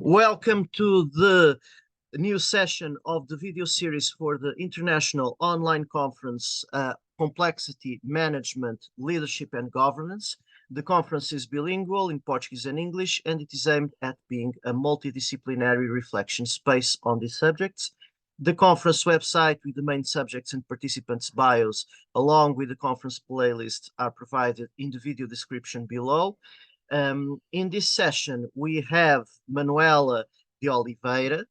Welcome to the new session of the video series for the International Online Conference, Complexity Management, Leadership and Governance. The conference is bilingual in Portuguese and English, and it is aimed at being a multidisciplinary reflection space on these subjects. The conference website with the main subjects and participants' bios, along with the conference playlist, are provided in the video description below. In this session, we have Manuela de Oliveira,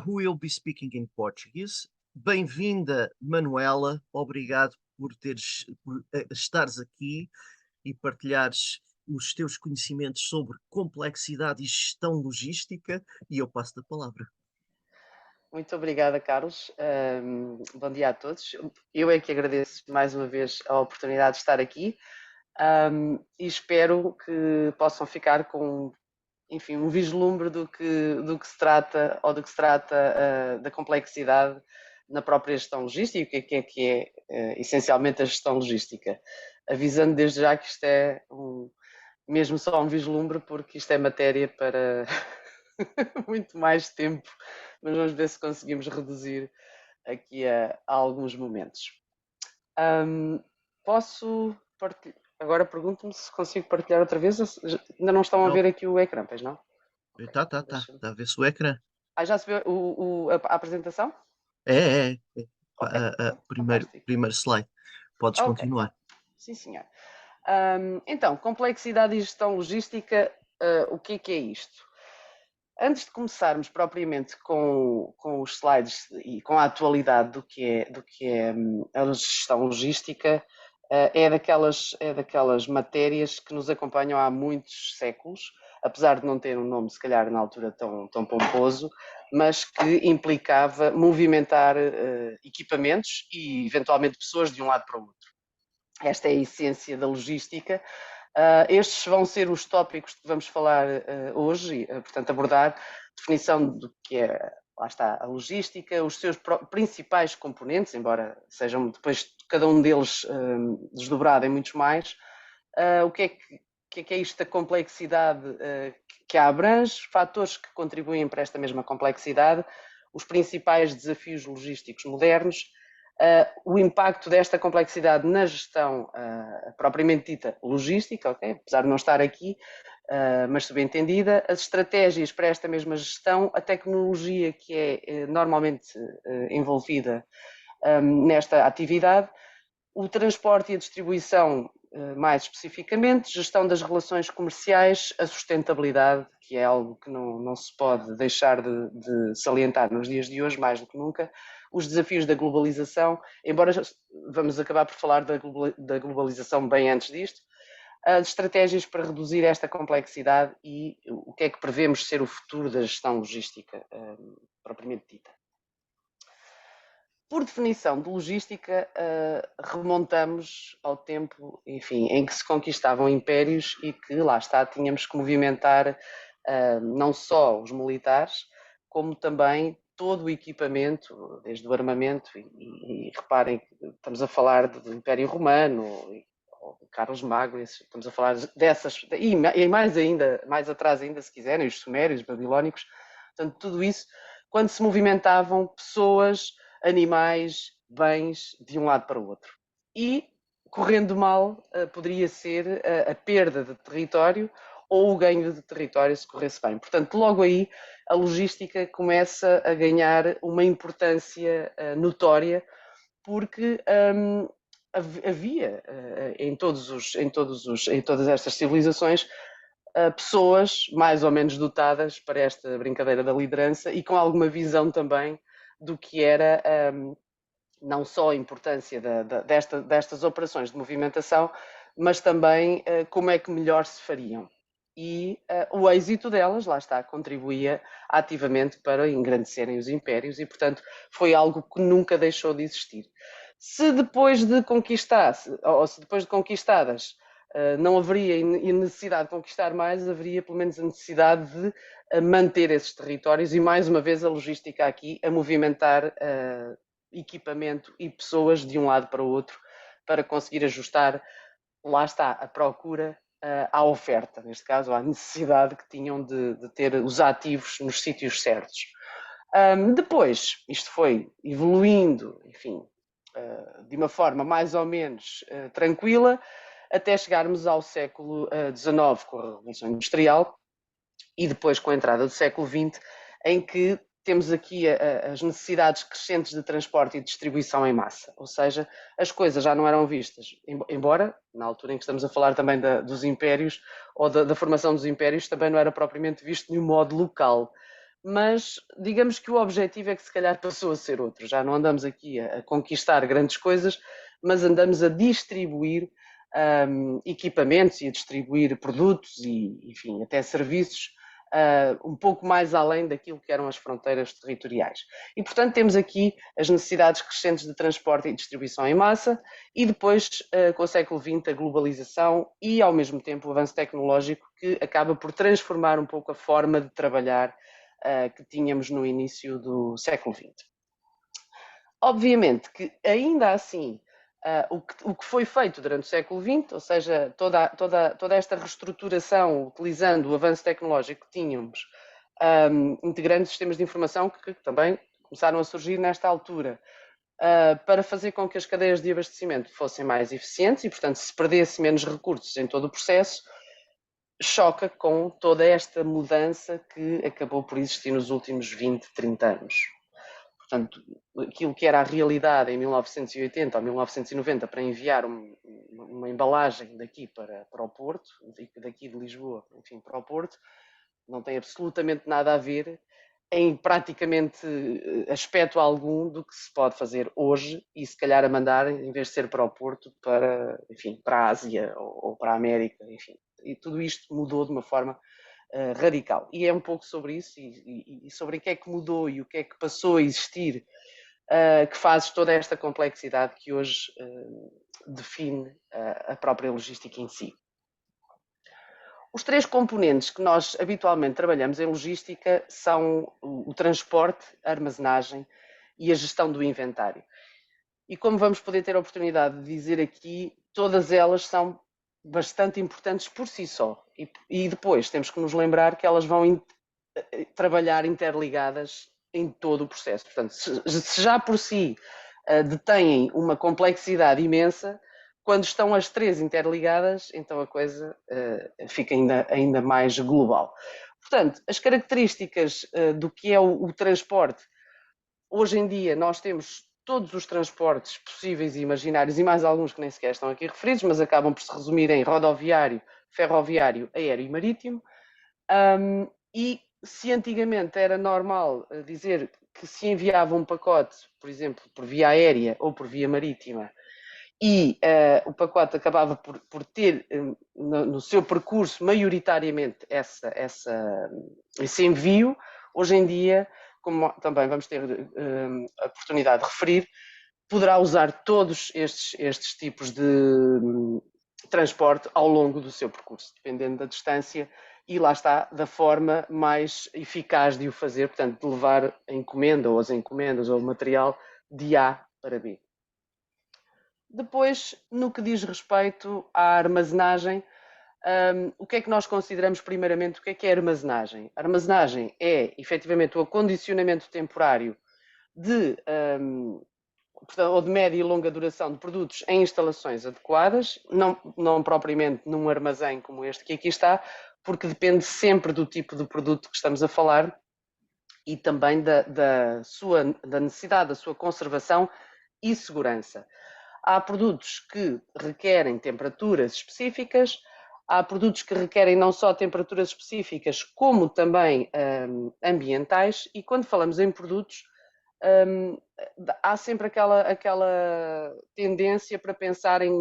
who will be speaking in Portuguese. Bem-vinda, Manuela. Obrigado por estares aqui e partilhares os teus conhecimentos sobre complexidade e gestão logística, e eu passo-te a palavra. Muito obrigada, Carlos. Bom dia a todos. Eu é que agradeço mais uma vez a oportunidade de estar aqui. E espero que possam ficar com, enfim, um vislumbre do que se trata ou do que se trata da complexidade na própria gestão logística e o que é essencialmente a gestão logística, avisando desde já que isto é mesmo só um vislumbre, porque isto é matéria para muito mais tempo, mas vamos ver se conseguimos reduzir aqui a alguns momentos. Posso partilhar? Agora pergunto-me se consigo partilhar outra vez. Ainda não estão a ver aqui o ecrã, pois não? Tá. Está a ver-se o ecrã. Já se vê a apresentação? É. Okay. Primeiro slide. Podes continuar. Sim, senhor. Então, complexidade e gestão logística, o que é isto? Antes de começarmos propriamente com os slides e com a atualidade do que é a gestão logística, é daquelas matérias que nos acompanham há muitos séculos, apesar de não ter um nome, se calhar, na altura tão pomposo, mas que implicava movimentar equipamentos e, eventualmente, pessoas de um lado para o outro. Esta é a essência da logística. Estes vão ser os tópicos que vamos falar hoje, portanto, abordar definição do que é, lá está, a logística, os seus principais componentes, embora sejam depois cada um deles desdobrado em muitos mais. O que é isto da complexidade que a abrange, fatores que contribuem para esta mesma complexidade, os principais desafios logísticos modernos, o impacto desta complexidade na gestão propriamente dita logística, okay? Apesar de não estar aqui, mas subentendida, as estratégias para esta mesma gestão, a tecnologia que é normalmente envolvida nesta atividade, o transporte e a distribuição, mais especificamente, gestão das relações comerciais, a sustentabilidade, que é algo que não se pode deixar de salientar nos dias de hoje, mais do que nunca, os desafios da globalização, embora vamos acabar por falar da globalização bem antes disto, as estratégias para reduzir esta complexidade e o que é que prevemos ser o futuro da gestão logística propriamente dita. Por definição de logística, remontamos ao tempo, enfim, em que se conquistavam impérios e que, lá está, tínhamos que movimentar não só os militares, como também todo o equipamento, desde o armamento, e reparem que estamos a falar do Império Romano, ou Carlos Magno, estamos a falar dessas, e mais ainda, mais atrás ainda, se quiserem, os sumérios, os babilónicos, portanto, tudo isso, quando se movimentavam pessoas, animais, bens, de um lado para o outro. E, correndo mal, poderia ser a perda de território ou o ganho de território se corresse bem. Portanto, logo aí, a logística começa a ganhar uma importância notória, porque havia em todas estas civilizações pessoas mais ou menos dotadas para esta brincadeira da liderança e com alguma visão também do que era não só a importância destas operações de movimentação, mas também como é que melhor se fariam. E o êxito delas, lá está, contribuía ativamente para engrandecerem os impérios e, portanto, foi algo que nunca deixou de existir. Se depois de conquistadas, não haveria necessidade de conquistar mais, haveria pelo menos a necessidade de manter esses territórios e, mais uma vez, a logística aqui a movimentar equipamento e pessoas de um lado para o outro para conseguir ajustar, lá está, a procura à oferta, neste caso, à necessidade que tinham de ter os ativos nos sítios certos. Depois, isto foi evoluindo, enfim, de uma forma mais ou menos tranquila, até chegarmos ao século XIX, com a Revolução Industrial, e depois com a entrada do século XX, em que temos aqui as necessidades crescentes de transporte e distribuição em massa. Ou seja, as coisas já não eram vistas, embora, na altura em que estamos a falar também dos impérios, ou da formação dos impérios, também não era propriamente visto de um modo local. Mas digamos que o objetivo é que se calhar passou a ser outro. Já não andamos aqui a conquistar grandes coisas, mas andamos a distribuir equipamentos e a distribuir produtos e, enfim, até serviços um pouco mais além daquilo que eram as fronteiras territoriais. E, portanto, temos aqui as necessidades crescentes de transporte e distribuição em massa e depois, com o século XX, a globalização e, ao mesmo tempo, o avanço tecnológico que acaba por transformar um pouco a forma de trabalhar que tínhamos no início do século XX. Obviamente que, ainda assim, o que foi feito durante o século XX, ou seja, toda esta reestruturação utilizando o avanço tecnológico que tínhamos, integrando sistemas de informação que também começaram a surgir nesta altura, para fazer com que as cadeias de abastecimento fossem mais eficientes e, portanto, se perdesse menos recursos em todo o processo, choca com toda esta mudança que acabou por existir nos últimos 20, 30 anos. Portanto, aquilo que era a realidade em 1980 ou 1990 para enviar uma embalagem daqui para o Porto, daqui de Lisboa, enfim, para o Porto, não tem absolutamente nada a ver em praticamente aspecto algum do que se pode fazer hoje e se calhar a mandar, em vez de ser para o Porto, para, enfim, para a Ásia ou para a América, enfim. E tudo isto mudou de uma forma radical. E é um pouco sobre isso e sobre o que é que mudou e o que é que passou a existir que faz toda esta complexidade que hoje define a própria logística em si. Os três componentes que nós habitualmente trabalhamos em logística são o transporte, a armazenagem e a gestão do inventário. E como vamos poder ter a oportunidade de dizer aqui, todas elas são bastante importantes por si só. E depois temos que nos lembrar que elas vão trabalhar interligadas em todo o processo. Portanto, se já por si detêm uma complexidade imensa, quando estão as três interligadas, então a coisa fica ainda mais global. Portanto, as características do que é o transporte, hoje em dia nós temos todos os transportes possíveis e imaginários e mais alguns que nem sequer estão aqui referidos, mas acabam por se resumir em rodoviário, ferroviário, aéreo e marítimo. E se antigamente era normal dizer que se enviava um pacote, por exemplo, por via aérea ou por via marítima, e o pacote acabava por ter no seu percurso maioritariamente esse envio, hoje em dia, como também vamos ter a oportunidade de referir, poderá usar todos estes tipos de transporte ao longo do seu percurso, dependendo da distância e lá está, da forma mais eficaz de o fazer, portanto, de levar a encomenda ou as encomendas ou o material de A para B. Depois, no que diz respeito à armazenagem, o que é que nós consideramos primeiramente? O que é armazenagem? A armazenagem é, efetivamente, o acondicionamento temporário ou de média e longa duração de produtos em instalações adequadas, não propriamente num armazém como este que aqui está, porque depende sempre do tipo de produto que estamos a falar e também da necessidade da sua conservação e segurança. Há produtos que requerem temperaturas específicas, há produtos que requerem não só temperaturas específicas, como também ambientais, e quando falamos em produtos, há sempre aquela tendência para pensar em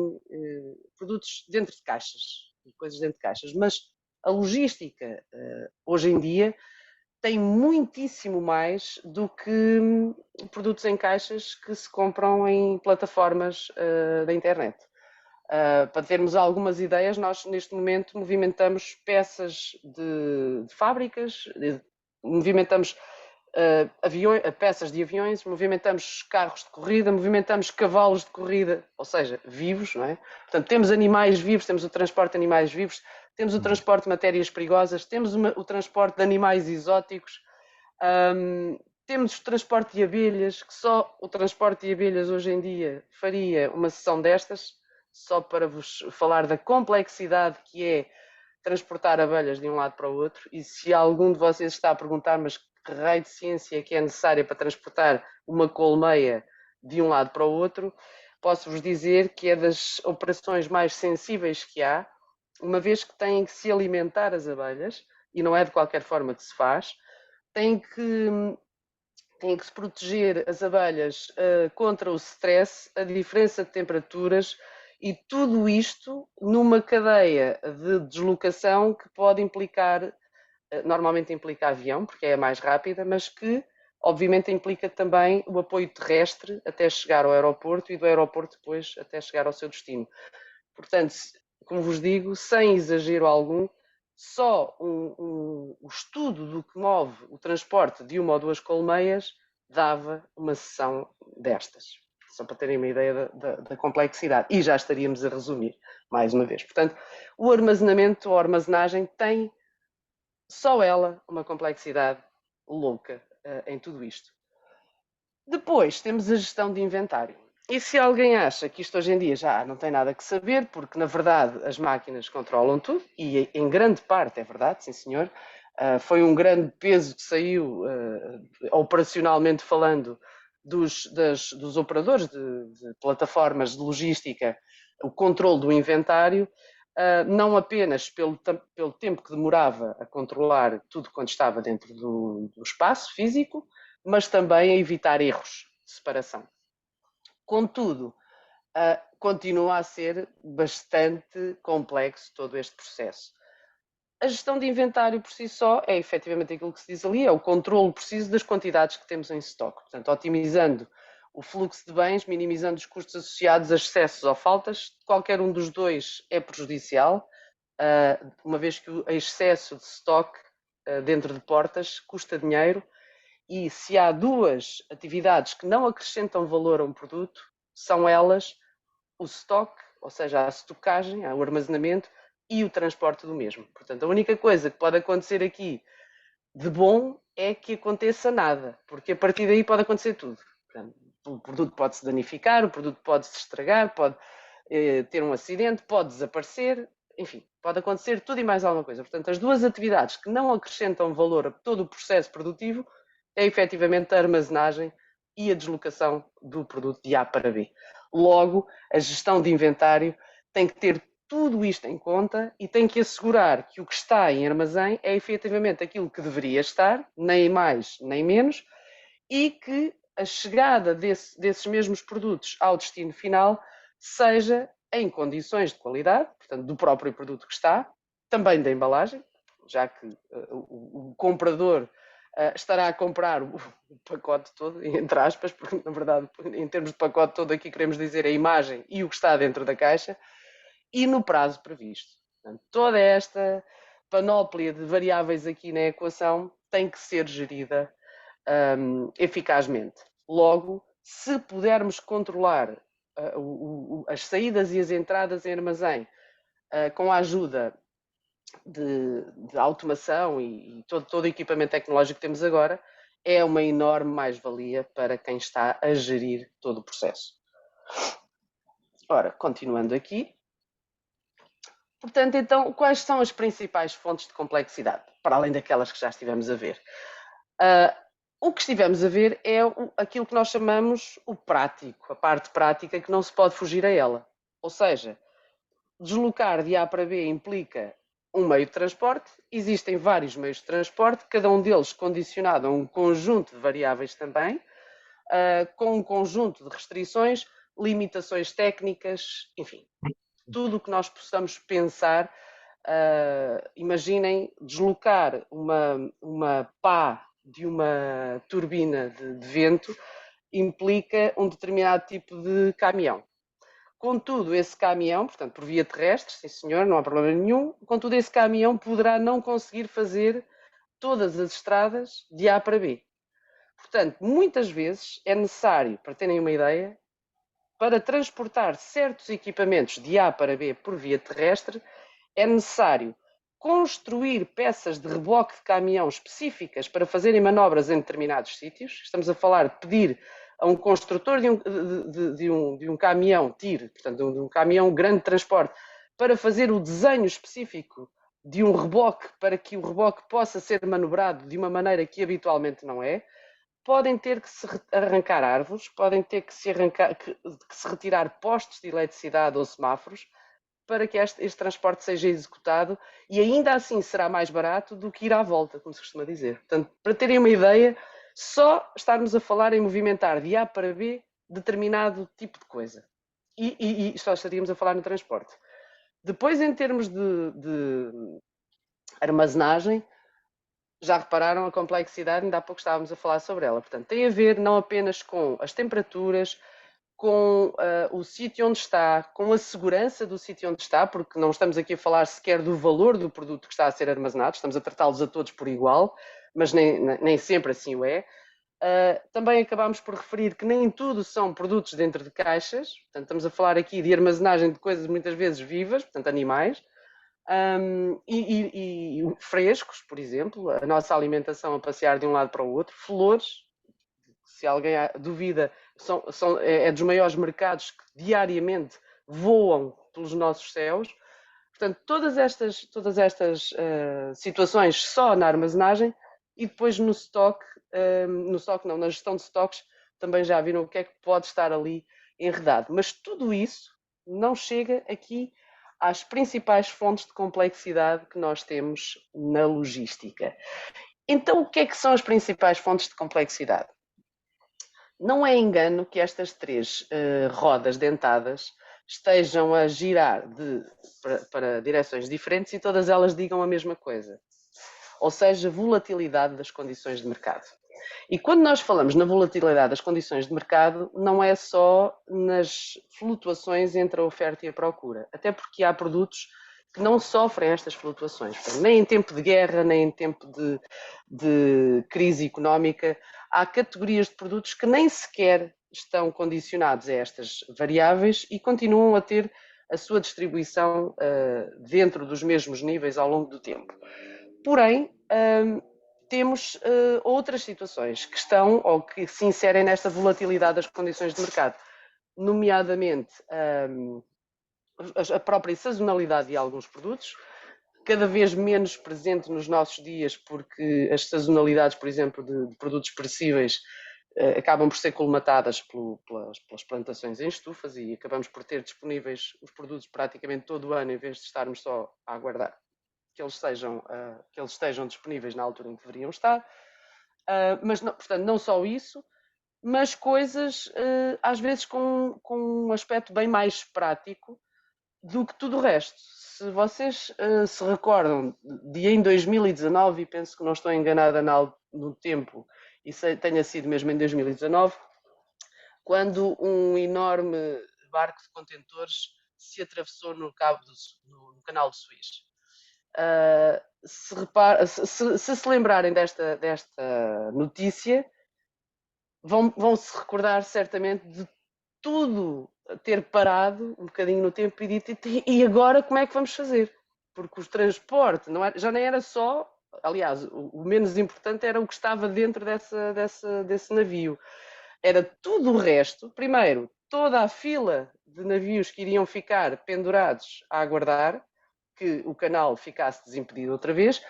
produtos dentro de caixas, coisas dentro de caixas, mas a logística hoje em dia tem muitíssimo mais do que produtos em caixas que se compram em plataformas da internet. Para termos algumas ideias, nós neste momento movimentamos peças de fábricas, movimentamos peças de aviões, movimentamos carros de corrida, movimentamos cavalos de corrida, ou seja, vivos, não é? Portanto, temos animais vivos, temos o transporte de animais vivos, temos o transporte de matérias perigosas, temos o transporte de animais exóticos, temos o transporte de abelhas, que só o transporte de abelhas hoje em dia faria uma sessão destas, só para vos falar da complexidade que é transportar abelhas de um lado para o outro. E se algum de vocês está a perguntar, mas que raio de ciência que é necessária para transportar uma colmeia de um lado para o outro, posso-vos dizer que é das operações mais sensíveis que há, uma vez que têm que se alimentar as abelhas, e não é de qualquer forma que se faz, têm que se proteger as abelhas contra o stress, a diferença de temperaturas e tudo isto numa cadeia de deslocação que pode implicar, normalmente implica avião, porque é a mais rápida, mas que obviamente implica também o apoio terrestre até chegar ao aeroporto e do aeroporto depois até chegar ao seu destino. Portanto, como vos digo, sem exagero algum, só o estudo do que move o transporte de uma ou duas colmeias dava uma sessão destas. Só para terem uma ideia da complexidade. E já estaríamos a resumir, mais uma vez. Portanto, o armazenamento ou armazenagem tem, só ela, uma complexidade louca em tudo isto. Depois temos a gestão de inventário. E se alguém acha que isto hoje em dia já não tem nada que saber, porque na verdade as máquinas controlam tudo, e em grande parte é verdade, sim senhor, foi um grande peso que saiu, operacionalmente falando, dos operadores de plataformas de logística, o controle do inventário, não apenas pelo tempo que demorava a controlar tudo quanto estava dentro do espaço físico, mas também a evitar erros de separação. Contudo, continua a ser bastante complexo todo este processo. A gestão de inventário por si só é efetivamente aquilo que se diz ali, é o controle preciso das quantidades que temos em estoque. Portanto, otimizando o fluxo de bens, minimizando os custos associados a excessos ou faltas. Qualquer um dos dois é prejudicial, uma vez que o excesso de estoque dentro de portas custa dinheiro. E se há duas atividades que não acrescentam valor a um produto, são elas o stock, ou seja, a estocagem, o armazenamento e o transporte do mesmo. Portanto, a única coisa que pode acontecer aqui de bom é que aconteça nada, porque a partir daí pode acontecer tudo. Portanto, o produto pode se danificar, o produto pode se estragar, pode ter um acidente, pode desaparecer, enfim, pode acontecer tudo e mais alguma coisa. Portanto, as duas atividades que não acrescentam valor a todo o processo produtivo é efetivamente a armazenagem e a deslocação do produto de A para B. Logo, a gestão de inventário tem que ter tudo isto em conta e tem que assegurar que o que está em armazém é efetivamente aquilo que deveria estar, nem mais nem menos, e que a chegada desses mesmos produtos ao destino final seja em condições de qualidade, portanto, do próprio produto que está, também da embalagem, já que o comprador estará a comprar o pacote todo, entre aspas, porque na verdade, em termos de pacote todo, aqui queremos dizer a imagem e o que está dentro da caixa, e no prazo previsto. Portanto, toda esta panóplia de variáveis aqui na equação tem que ser gerida eficazmente. Logo, se pudermos controlar as saídas e as entradas em armazém com a ajuda de automação e todo o equipamento tecnológico que temos agora, é uma enorme mais-valia para quem está a gerir todo o processo. Ora, continuando aqui. Portanto, então, quais são as principais fontes de complexidade, para além daquelas que já estivemos a ver? O que estivemos a ver é aquilo que nós chamamos o prático, a parte prática que não se pode fugir a ela. Ou seja, deslocar de A para B implica um meio de transporte, existem vários meios de transporte, cada um deles condicionado a um conjunto de variáveis também, com um conjunto de restrições, limitações técnicas, enfim, tudo o que nós possamos pensar. Imaginem deslocar uma pá de uma turbina de vento implica um determinado tipo de caminhão. Contudo, esse caminhão, portanto, por via terrestre, sim senhor, não há problema nenhum, contudo, esse caminhão poderá não conseguir fazer todas as estradas de A para B. Portanto, muitas vezes é necessário, para terem uma ideia, para transportar certos equipamentos de A para B por via terrestre, é necessário construir peças de reboque de caminhão específicas para fazerem manobras em determinados sítios. Estamos a falar de pedir a um construtor de um caminhão TIR, portanto, de um caminhão grande de transporte, para fazer o desenho específico de um reboque para que o reboque possa ser manobrado de uma maneira que habitualmente não é. Podem ter que se arrancar árvores, podem ter que se retirar postes de eletricidade ou semáforos para que este transporte seja executado, e ainda assim será mais barato do que ir à volta, como se costuma dizer. Portanto, para terem uma ideia, só estarmos a falar em movimentar de A para B determinado tipo de coisa. E só estaríamos a falar no transporte. Depois, em termos de armazenagem, já repararam a complexidade, ainda há pouco estávamos a falar sobre ela. Portanto, tem a ver não apenas com as temperaturas, com o sítio onde está, com a segurança do sítio onde está, porque não estamos aqui a falar sequer do valor do produto que está a ser armazenado, estamos a tratá-los a todos por igual, mas nem sempre assim o é. Também acabámos por referir que nem tudo são produtos dentro de caixas, portanto estamos a falar aqui de armazenagem de coisas muitas vezes vivas, portanto animais, e frescos, por exemplo, a nossa alimentação a passear de um lado para o outro, flores, se alguém duvida, é dos maiores mercados que diariamente voam pelos nossos céus. Portanto, todas estas situações só na armazenagem e depois no stock, não, na gestão de stocks, também já viram o que é que pode estar ali enredado. Mas tudo isso não chega aqui às principais fontes de complexidade que nós temos na logística. Então, o que é que são as principais fontes de complexidade? Não é engano que estas três rodas dentadas estejam a girar para direções diferentes e todas elas digam a mesma coisa. Ou seja, volatilidade das condições de mercado. E quando nós falamos na volatilidade das condições de mercado, não é só nas flutuações entre a oferta e a procura. Até porque há produtos que não sofrem estas flutuações. Nem em tempo de guerra, nem em tempo de crise económica. Há categorias de produtos que nem sequer estão condicionados a estas variáveis e continuam a ter a sua distribuição dentro dos mesmos níveis ao longo do tempo. Porém, temos outras situações que estão ou que se inserem nesta volatilidade das condições de mercado, nomeadamente a própria sazonalidade de alguns produtos, cada vez menos presente nos nossos dias, porque as sazonalidades, por exemplo, de produtos perecíveis acabam por ser colmatadas pelas plantações em estufas e acabamos por ter disponíveis os produtos praticamente todo o ano, em vez de estarmos só a aguardar que eles estejam disponíveis na altura em que deveriam estar. Mas, portanto, não só isso, mas coisas, às vezes, com um aspecto bem mais prático do que tudo o resto. Se vocês se recordam de em 2019, e penso que não estou enganada no tempo, e tenha sido mesmo em 2019, quando um enorme barco de contentores se atravessou no canal de Suez. Se lembrarem desta notícia, vão se recordar certamente de tudo ter parado um bocadinho no tempo e dito, e agora como é que vamos fazer? Porque o transporte já nem era só, aliás, o menos importante era o que estava dentro desse navio. Era tudo o resto. Primeiro, toda a fila de navios que iriam ficar pendurados a aguardar que o canal ficasse desimpedido outra vez,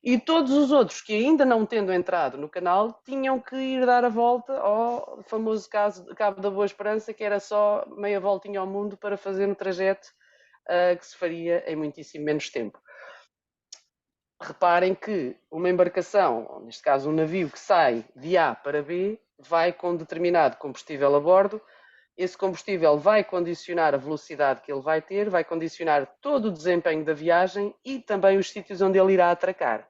e todos os outros que ainda não tendo entrado no canal tinham que ir dar a volta ao famoso Cabo da Boa Esperança, que era só meia voltinha ao mundo para fazer um trajeto que se faria em muitíssimo menos tempo. Reparem que uma embarcação, neste caso um navio que sai de A para B, vai com determinado combustível a bordo. Esse combustível vai condicionar a velocidade que ele vai ter, vai condicionar todo o desempenho da viagem e também os sítios onde ele irá atracar.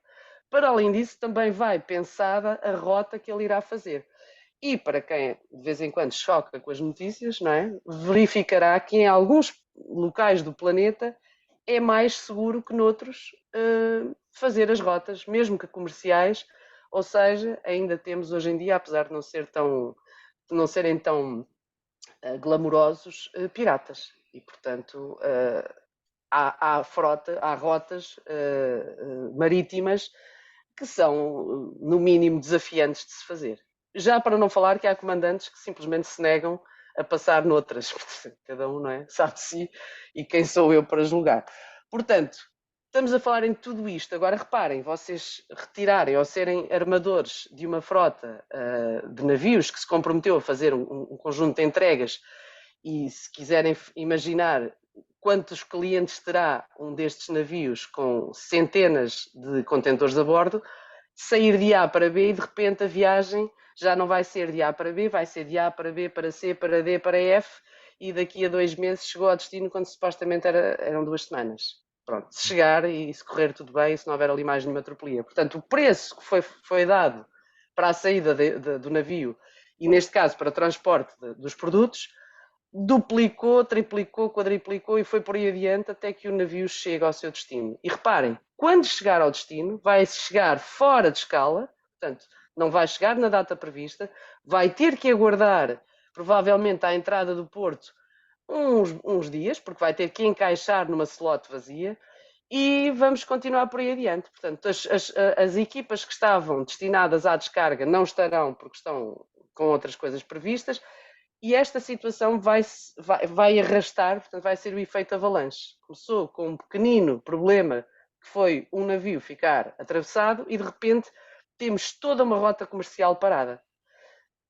Para além disso, também vai pensada a rota que ele irá fazer. E para quem de vez em quando choca com as notícias, não é? Verificará que em alguns locais do planeta é mais seguro que noutros fazer as rotas, mesmo que comerciais, Ou seja, ainda temos hoje em dia, apesar de não serem tão glamourosos, piratas. E, portanto, há rotas marítimas que são, no mínimo, desafiantes de se fazer. Já para não falar que há comandantes que simplesmente se negam a passar noutras. Cada um, não é? Sabe de si e quem sou eu para julgar. Portanto, estamos a falar em tudo isto. Agora reparem, vocês retirarem ou serem armadores de uma frota de navios que se comprometeu a fazer um conjunto de entregas, e se quiserem imaginar quantos clientes terá um destes navios com centenas de contentores a bordo, sair de A para B e de repente a viagem já não vai ser de A para B, vai ser de A para B, para C, para D, para F, e daqui a 2 meses chegou ao destino quando supostamente eram 2 semanas. Pronto, se chegar e se correr tudo bem, se não houver ali mais nenhuma tropelia. Portanto, o preço que foi dado para a saída do navio, e neste caso para o transporte dos produtos, duplicou, triplicou, quadriplicou e foi por aí adiante até que o navio chega ao seu destino. E reparem, quando chegar ao destino, vai chegar fora de escala, portanto, não vai chegar na data prevista, vai ter que aguardar, provavelmente, à entrada do porto uns dias, porque vai ter que encaixar numa slot vazia, e vamos continuar por aí adiante. Portanto, as equipas que estavam destinadas à descarga não estarão porque estão com outras coisas previstas, e esta situação vai arrastar, portanto, vai ser o efeito avalanche. Começou com um pequenino problema, que foi um navio ficar atravessado, e de repente temos toda uma rota comercial parada.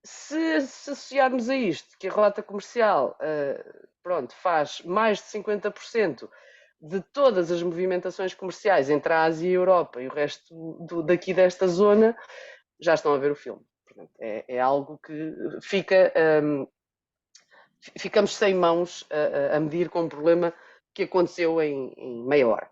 Se associarmos a isto, que a rota comercial faz mais de 50% de todas as movimentações comerciais entre a Ásia e a Europa e o resto daqui desta zona, já estão a ver o filme. Portanto, é algo que ficamos sem mãos a medir com um problema que aconteceu em meia hora.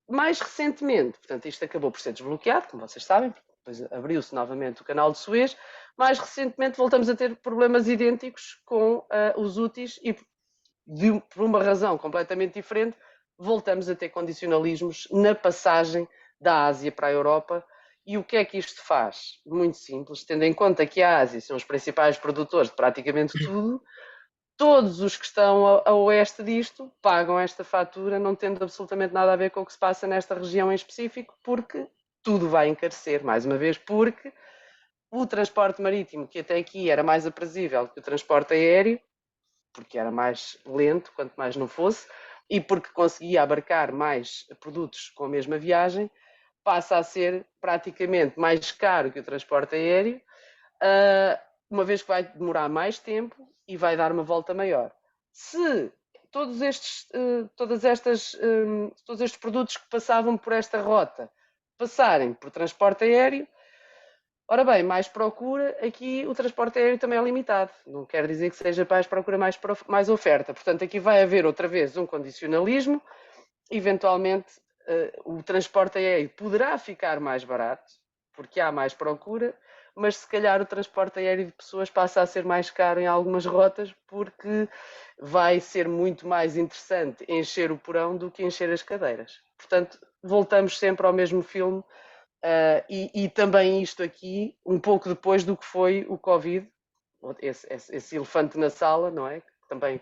Mais recentemente, portanto, isto acabou por ser desbloqueado, como vocês sabem, depois abriu-se novamente o canal de Suez. Mais recentemente voltamos a ter problemas idênticos com os úteis e, por uma razão completamente diferente, voltamos a ter condicionalismos na passagem da Ásia para a Europa. E o que é que isto faz? Muito simples, tendo em conta que a Ásia são os principais produtores de praticamente tudo, todos os que estão a oeste disto pagam esta fatura, não tendo absolutamente nada a ver com o que se passa nesta região em específico, porque tudo vai encarecer, mais uma vez, porque o transporte marítimo, que até aqui era mais aprazível que o transporte aéreo, porque era mais lento, quanto mais não fosse, e porque conseguia abarcar mais produtos com a mesma viagem, passa a ser praticamente mais caro que o transporte aéreo, uma vez que vai demorar mais tempo e vai dar uma volta maior. Se todos estes produtos que passavam por esta rota passarem por transporte aéreo, ora bem, mais procura, aqui o transporte aéreo também é limitado. Não quer dizer que seja mais procura, mais oferta. Portanto, aqui vai haver outra vez um condicionalismo. Eventualmente, o transporte aéreo poderá ficar mais barato, porque há mais procura, mas se calhar o transporte aéreo de pessoas passa a ser mais caro em algumas rotas, porque vai ser muito mais interessante encher o porão do que encher as cadeiras. Portanto, voltamos sempre ao mesmo filme, e também isto aqui, um pouco depois do que foi o Covid, esse elefante na sala, não é? Que também,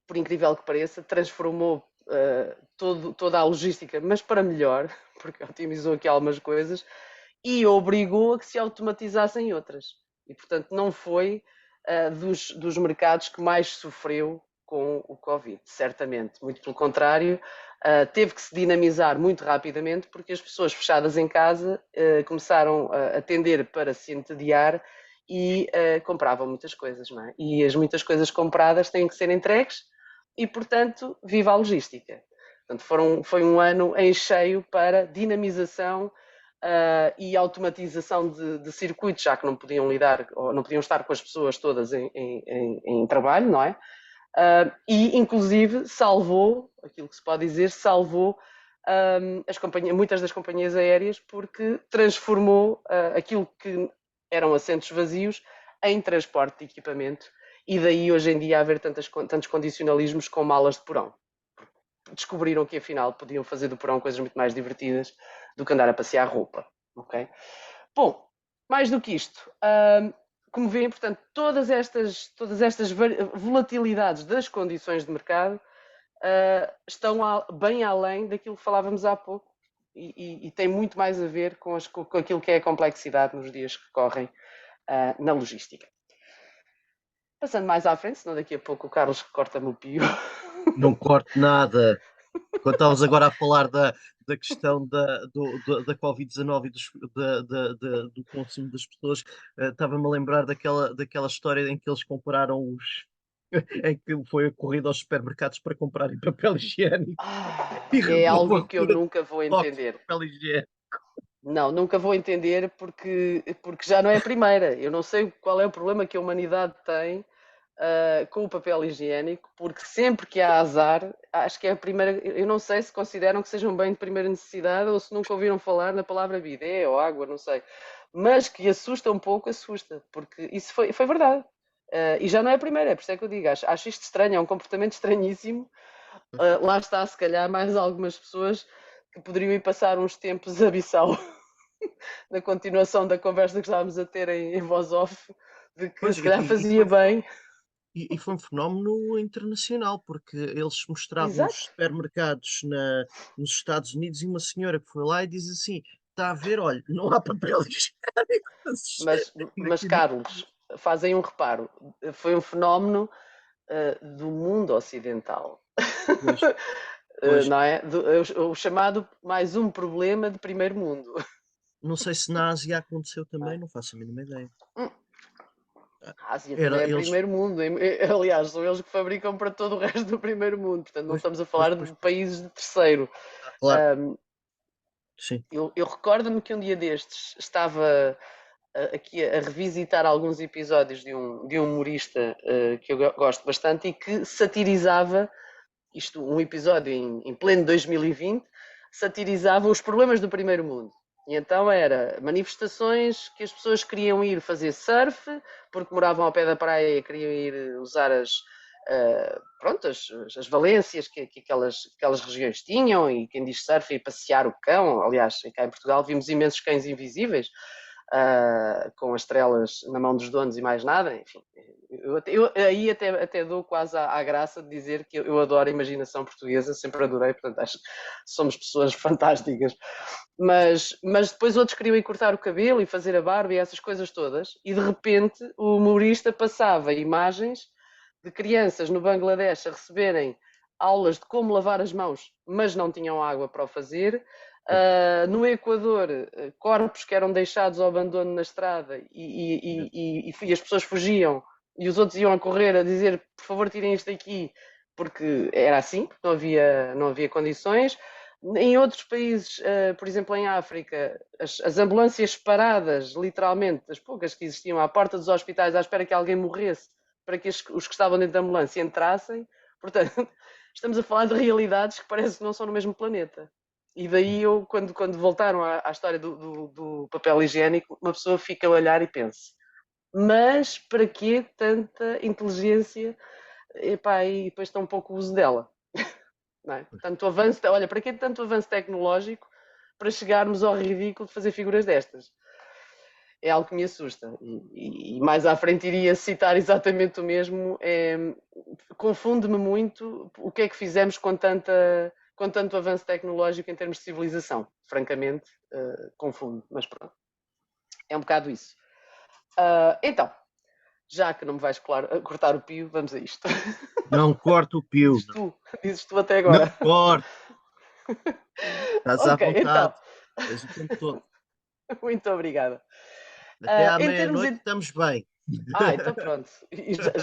por incrível que pareça, transformou toda a logística, mas para melhor, porque otimizou aqui algumas coisas, e obrigou a que se automatizassem outras. E, portanto, não foi dos mercados que mais sofreu com o Covid, certamente. Muito pelo contrário, teve que se dinamizar muito rapidamente, porque as pessoas fechadas em casa começaram a tender para se entediar e compravam muitas coisas, não é? E as muitas coisas compradas têm que ser entregues e, portanto, viva a logística. Portanto, foi um ano em cheio para dinamização e automatização de circuitos, já que não podiam lidar, ou não podiam estar com as pessoas todas em trabalho, não é? E, inclusive, salvou, aquilo que se pode dizer, salvou muitas das companhias aéreas, porque transformou aquilo que eram assentos vazios em transporte de equipamento, e daí hoje em dia haver tantos condicionalismos com malas de porão. descobriram que afinal podiam fazer do porão coisas muito mais divertidas do que andar a passear roupa. Ok? Bom, mais do que isto, como veem, portanto, todas estas volatilidades das condições de mercado estão bem além daquilo que falávamos há pouco e tem muito mais a ver com aquilo que é a complexidade nos dias que correm na logística. Passando mais à frente, senão daqui a pouco o Carlos corta-me o pio. Não corto nada. Quando estavas agora a falar da questão da Covid-19 e do consumo das pessoas, estava-me a lembrar daquela história em que eles compararam em que foi a corrida aos supermercados para comprarem papel higiênico e É houve a algo que eu ruptura de nunca vou estoques de entender. papel higiênico. Não, nunca vou entender porque já não é a primeira. Eu não sei qual é o problema que a humanidade tem com o papel higiênico, porque sempre que há azar, acho que é a primeira. Eu não sei se consideram que seja um bem de primeira necessidade ou se nunca ouviram falar na palavra bidé ou água, não sei. Mas que assusta um pouco, assusta, porque isso foi verdade. E já não é a primeira, é por isso é que eu digo, acho isto estranho, é um comportamento estranhíssimo. Lá está, se calhar, mais algumas pessoas que poderiam ir passar uns tempos a Bissau na continuação da conversa que estávamos a ter em voz off, de que Pois, se calhar fazia bem. e foi um fenómeno internacional, porque eles mostravam os Exato. supermercados nos Estados Unidos e uma senhora que foi lá e diz assim: está a ver, olha, não há papel higiênico. Mas Carlos, fazem um reparo, foi um fenómeno do mundo ocidental. Pois, pois, Não é? O chamado mais um problema de primeiro mundo. não sei se na Ásia aconteceu Não também, é? não faço a mínima ideia. Hum, A Ásia Era também é eles, primeiro mundo. Aliás, são eles que fabricam para todo o resto do primeiro mundo. Portanto, não pois, estamos a pois, falar pois, de países de terceiro. claro, sim. Eu recordo-me que um dia destes estava aqui a revisitar alguns episódios de um humorista que eu gosto bastante e que satirizava, isto, um episódio em pleno 2020, satirizava os problemas do primeiro mundo. E então era manifestações que as pessoas queriam ir fazer surf, porque moravam ao pé da praia e queriam ir usar pronto, as valências que aquelas regiões tinham, e quem diz surf e passear o cão. Aliás, cá em Portugal vimos imensos cães invisíveis, com as estrelas na mão dos donos e mais nada. Enfim, eu aí até dou quase à graça de dizer que eu adoro a imaginação portuguesa, sempre adorei, portanto acho que somos pessoas fantásticas. Mas depois outros queriam ir cortar o cabelo e fazer a barba e essas coisas todas, e de repente o humorista passava imagens de crianças no Bangladesh a receberem aulas de como lavar as mãos, mas não tinham água para o fazer. No Equador, corpos que eram deixados ao abandono na estrada e as pessoas fugiam e os outros iam a correr a dizer: por favor, tirem isto daqui, porque era assim, não havia condições. Em outros países, por exemplo em África, as ambulâncias paradas, literalmente, as poucas que existiam à porta dos hospitais à espera que alguém morresse, para que os que estavam dentro da ambulância entrassem. Portanto, estamos a falar de realidades que parece que não são no mesmo planeta. E daí eu, quando voltaram à história do papel higiênico, uma pessoa fica a olhar e pensa: mas para que tanta inteligência? Epá, e depois tão pouco uso dela. Não é? Tanto avanço, olha, para que tanto avanço tecnológico para chegarmos ao ridículo de fazer figuras destas? É algo que me assusta. E mais à frente iria citar exatamente o mesmo. Confunde-me muito o que é que fizemos com tanto avanço tecnológico em termos de civilização. Francamente, confundo, mas pronto. É um bocado isso. Então, já que não me vais cortar o pio, vamos a isto. Não corto o pio, Dizes tu até não agora. corto, estás à Ok, então. vontade, tens o tempo todo. Muito obrigada. Até à Em termos. meia-noite estamos bem. Então pronto.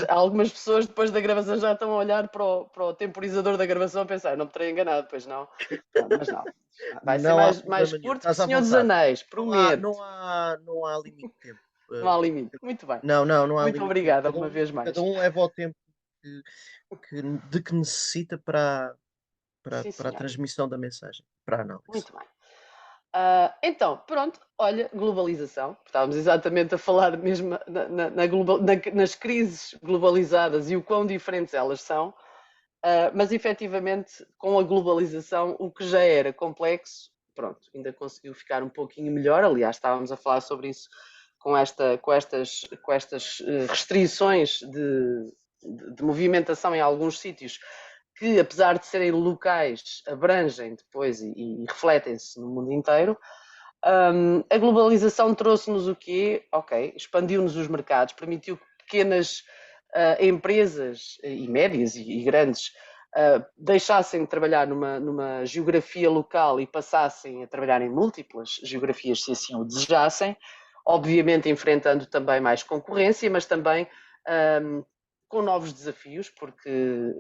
Algumas pessoas depois da gravação já estão a olhar para o temporizador da gravação a pensar: não me terei enganado, pois não. Mas não. Vai ser Não há mais problema nenhum, curto que estás à Senhor dos vontade. Anéis, prometo. Não há limite de tempo. Não há limite. Muito bem. Não há Muito limite de tempo. obrigada uma vez Cada mais. um leva o tempo que, de que necessita Sim, para a senhor. transmissão da mensagem, para a análise. Muito bem. Então, pronto, olha, globalização. Estávamos exatamente a falar mesmo nas crises globalizadas e o quão diferentes elas são. Mas efetivamente, com a globalização, o que já era complexo, pronto, ainda conseguiu ficar um pouquinho melhor. Aliás, estávamos a falar sobre isso com estas restrições de movimentação em alguns sítios, que apesar de serem locais, abrangem depois e refletem-se no mundo inteiro. A globalização trouxe-nos o quê? Ok, expandiu-nos os mercados, permitiu que pequenas empresas e médias e grandes deixassem de trabalhar numa geografia local e passassem a trabalhar em múltiplas geografias, se assim o desejassem, obviamente enfrentando também mais concorrência, mas também com novos desafios, porque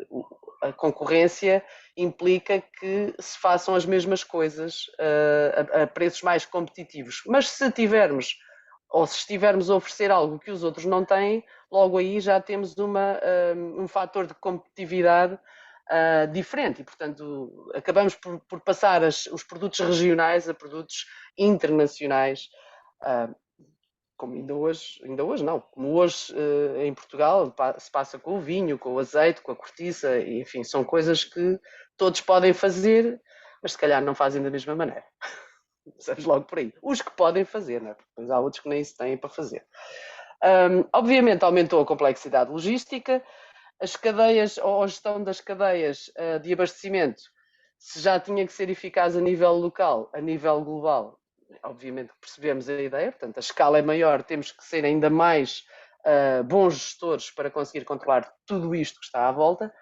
a concorrência implica que se façam as mesmas coisas a preços mais competitivos. Mas se tivermos, ou se estivermos a oferecer algo que os outros não têm, logo aí já temos um fator de competitividade diferente e, portanto, acabamos por passar os produtos regionais a produtos internacionais, como ainda hoje não, como hoje em Portugal se passa com o vinho, com o azeite, com a cortiça, enfim, são coisas que todos podem fazer, mas se calhar não fazem da mesma maneira. Sabes logo por aí. Os que podem fazer, não é? Porque depois há outros que nem isso têm para fazer. Obviamente aumentou a complexidade logística, as cadeias ou a gestão das cadeias de abastecimento, se já tinha que ser eficaz a nível local, a nível global, obviamente percebemos a ideia, portanto a escala é maior, temos que ser ainda mais bons gestores para conseguir controlar tudo isto que está à volta.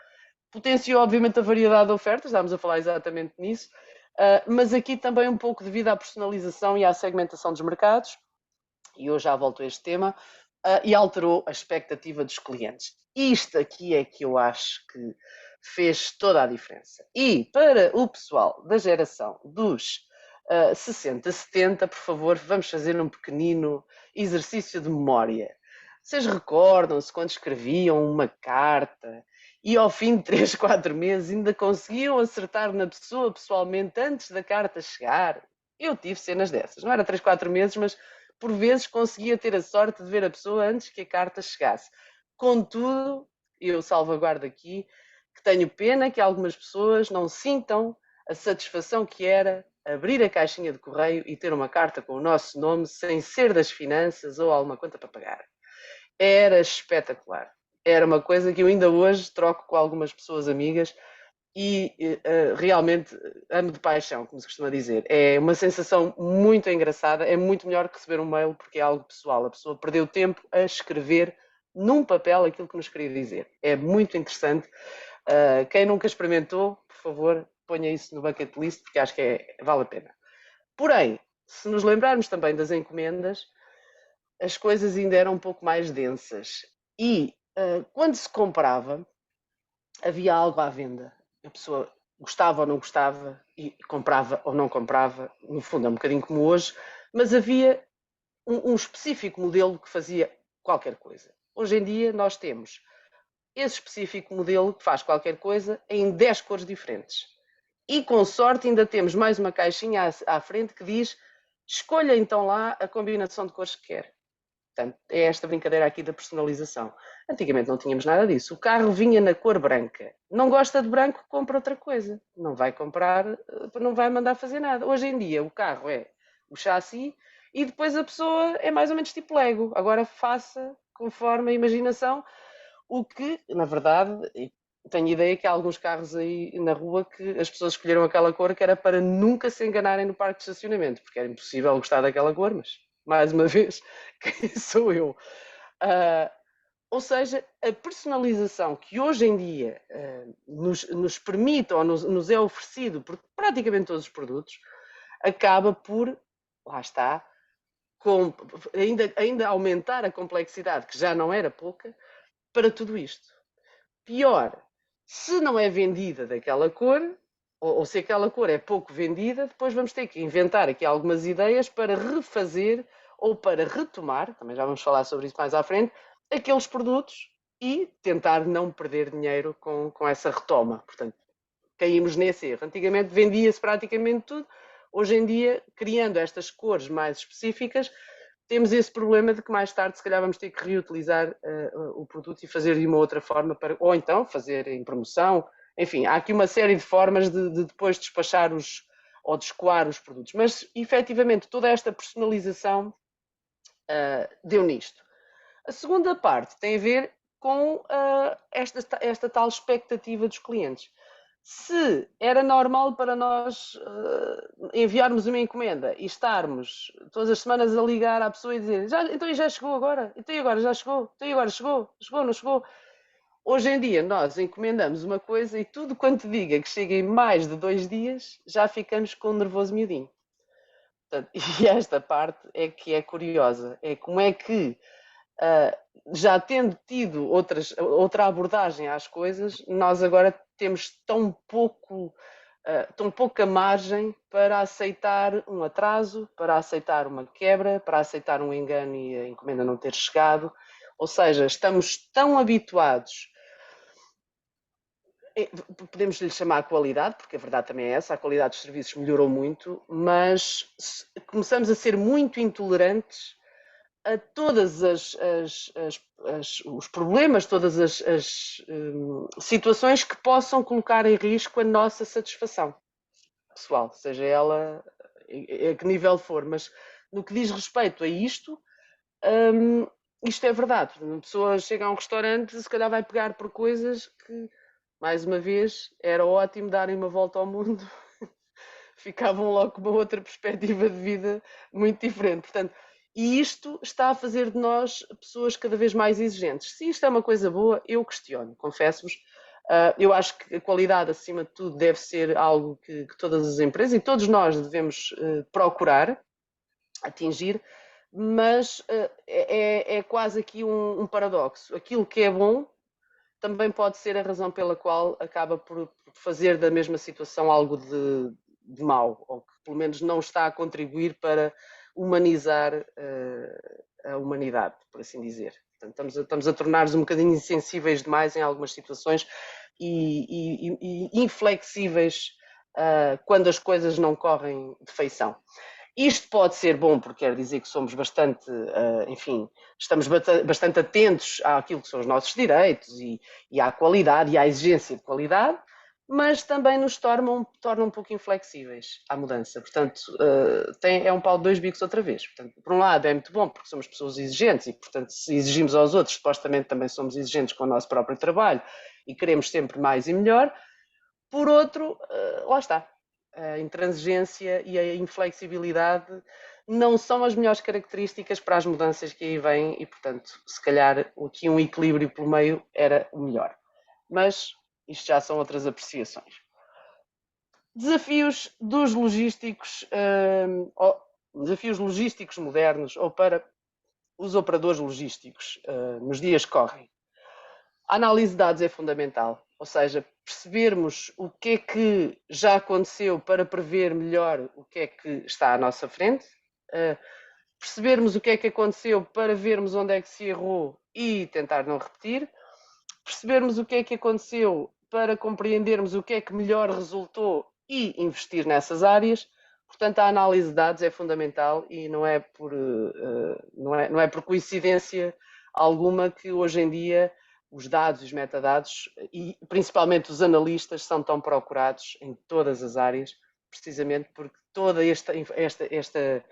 Potenciou obviamente a variedade de ofertas, estávamos a falar exatamente nisso, mas aqui também um pouco devido à personalização e à segmentação dos mercados, e eu já volto a este tema, e alterou a expectativa dos clientes. Isto aqui é que eu acho que fez toda a diferença. E para o pessoal da geração dos 60, 70, por favor, vamos fazer um pequenino exercício de memória. Vocês recordam-se quando escreviam uma carta e ao fim de 3, 4 meses ainda conseguiam acertar na pessoa pessoalmente antes da carta chegar? Eu tive cenas dessas. Não era 3, 4 meses, mas por vezes conseguia ter a sorte de ver a pessoa antes que a carta chegasse. Contudo, eu salvaguardo aqui que tenho pena que algumas pessoas não sintam a satisfação que era abrir a caixinha de correio e ter uma carta com o nosso nome sem ser das finanças ou alguma conta para pagar. Era espetacular. Era uma coisa que eu ainda hoje troco com algumas pessoas amigas e realmente amo de paixão, como se costuma dizer. É uma sensação muito engraçada, é muito melhor que receber um mail porque é algo pessoal. A pessoa perdeu tempo a escrever num papel aquilo que nos queria dizer. É muito interessante. Quem nunca experimentou, por favor, ponha isso no bucket list porque acho que vale a pena. Porém, se nos lembrarmos também das encomendas, as coisas ainda eram um pouco mais densas. E quando se comprava, havia algo à venda. A pessoa gostava ou não gostava, e comprava ou não comprava, no fundo é um bocadinho como hoje, mas havia um específico modelo que fazia qualquer coisa. Hoje em dia nós temos esse específico modelo que faz qualquer coisa em 10 cores diferentes. E com sorte ainda temos mais uma caixinha à frente que diz: escolha então lá a combinação de cores que quer. Portanto, é esta brincadeira aqui da personalização. Antigamente não tínhamos nada disso. O carro vinha na cor branca. Não gosta de branco, compra outra coisa. Não vai comprar, não vai mandar fazer nada. Hoje em dia o carro é o chassi e depois a pessoa é mais ou menos tipo Lego. Agora faça conforme a imaginação, o que, na verdade, tenho ideia que há alguns carros aí na rua que as pessoas escolheram aquela cor que era para nunca se enganarem no parque de estacionamento, porque era impossível gostar daquela cor, mas, mais uma vez, quem sou eu? Ou seja, a personalização que hoje em dia nos permite ou nos é oferecido por praticamente todos os produtos, acaba por, lá está, ainda aumentar a complexidade, que já não era pouca, para tudo isto. Pior, se não é vendida daquela cor, ou se aquela cor é pouco vendida, depois vamos ter que inventar aqui algumas ideias para refazer ou para retomar, também já vamos falar sobre isso mais à frente, aqueles produtos e tentar não perder dinheiro com essa retoma. Portanto, caímos nesse erro. Antigamente vendia-se praticamente tudo, hoje em dia, criando estas cores mais específicas, temos esse problema de que mais tarde se calhar vamos ter que reutilizar o produto e fazer de uma outra forma, ou então fazer em promoção enfim, há aqui uma série de formas de depois despachar ou de escoar os produtos. Mas, efetivamente, toda esta personalização deu nisto. A segunda parte tem a ver com esta tal expectativa dos clientes. Se era normal para nós enviarmos uma encomenda e estarmos todas as semanas a ligar à pessoa e dizer então já chegou agora? Então e agora já chegou? Então e agora chegou? Chegou, não chegou? Hoje em dia nós encomendamos uma coisa e tudo quanto diga que chega em mais de 2 dias já ficamos com um nervoso miudinho. Portanto, e esta parte é que é curiosa. É como é que já tendo tido outra abordagem às coisas, nós agora temos tão pouca margem para aceitar um atraso, para aceitar uma quebra, para aceitar um engano e a encomenda não ter chegado. Ou seja, estamos tão habituados, podemos lhe chamar a qualidade, porque a verdade também é essa, a qualidade dos serviços melhorou muito, mas começamos a ser muito intolerantes a todas os problemas, todas as situações que possam colocar em risco a nossa satisfação pessoal, seja ela a que nível for. Mas no que diz respeito a isto, isto é verdade. Uma pessoa chega a um restaurante, se calhar vai pegar por coisas que, mais uma vez, era ótimo darem uma volta ao mundo, ficavam logo com uma outra perspectiva de vida muito diferente. Portanto, e isto está a fazer de nós pessoas cada vez mais exigentes. Se isto é uma coisa boa, eu questiono, confesso-vos. Eu acho que a qualidade, acima de tudo, deve ser algo que todas as empresas e todos nós devemos procurar atingir, mas é quase aqui um paradoxo. Aquilo que é bom também pode ser a razão pela qual acaba por fazer da mesma situação algo de mau, ou que pelo menos não está a contribuir para humanizar a humanidade, por assim dizer. Portanto, estamos a tornar-nos um bocadinho insensíveis demais em algumas situações e inflexíveis quando as coisas não correm de feição. Isto pode ser bom porque quer dizer que somos bastante, enfim, estamos bastante atentos àquilo que são os nossos direitos e à qualidade e à exigência de qualidade, mas também nos torna um pouco inflexíveis à mudança. Portanto, é um pau de dois bicos outra vez. Portanto, por um lado é muito bom porque somos pessoas exigentes e, portanto, se exigimos aos outros, supostamente também somos exigentes com o nosso próprio trabalho e queremos sempre mais e melhor. Por outro, lá está. A intransigência e a inflexibilidade não são as melhores características para as mudanças que aí vêm e, portanto, se calhar aqui um equilíbrio pelo meio era o melhor. Mas isto já são outras apreciações. Desafios dos logísticos, desafios logísticos modernos ou para os operadores logísticos nos dias que correm. A análise de dados é fundamental, ou seja, percebermos o que é que já aconteceu para prever melhor o que é que está à nossa frente, percebermos o que é que aconteceu para vermos onde é que se errou e tentar não repetir, percebermos o que é que aconteceu para compreendermos o que é que melhor resultou e investir nessas áreas. Portanto, a análise de dados é fundamental e não é por coincidência alguma que hoje em dia os dados e os metadados, e principalmente os analistas, são tão procurados em todas as áreas, precisamente porque toda esta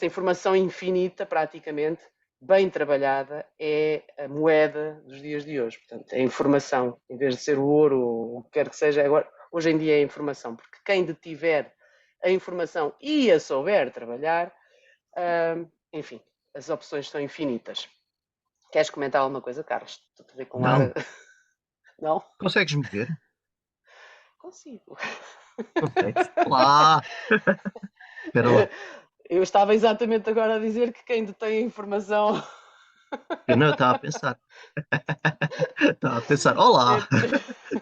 informação infinita, praticamente, bem trabalhada, é a moeda dos dias de hoje. Portanto, a informação, em vez de ser o ouro ou o que quer que seja, agora, hoje em dia é a informação, porque quem detiver a informação e a souber trabalhar, enfim, as opções são infinitas. Queres comentar alguma coisa, Carlos? Estou a ver com Não. ar. Não? Consegues-me ver? Consigo. Consegues? Olá! Espera lá. Eu estava exatamente agora a dizer que quem detém a informação. Eu não, estava a pensar. Estava a pensar. Olá!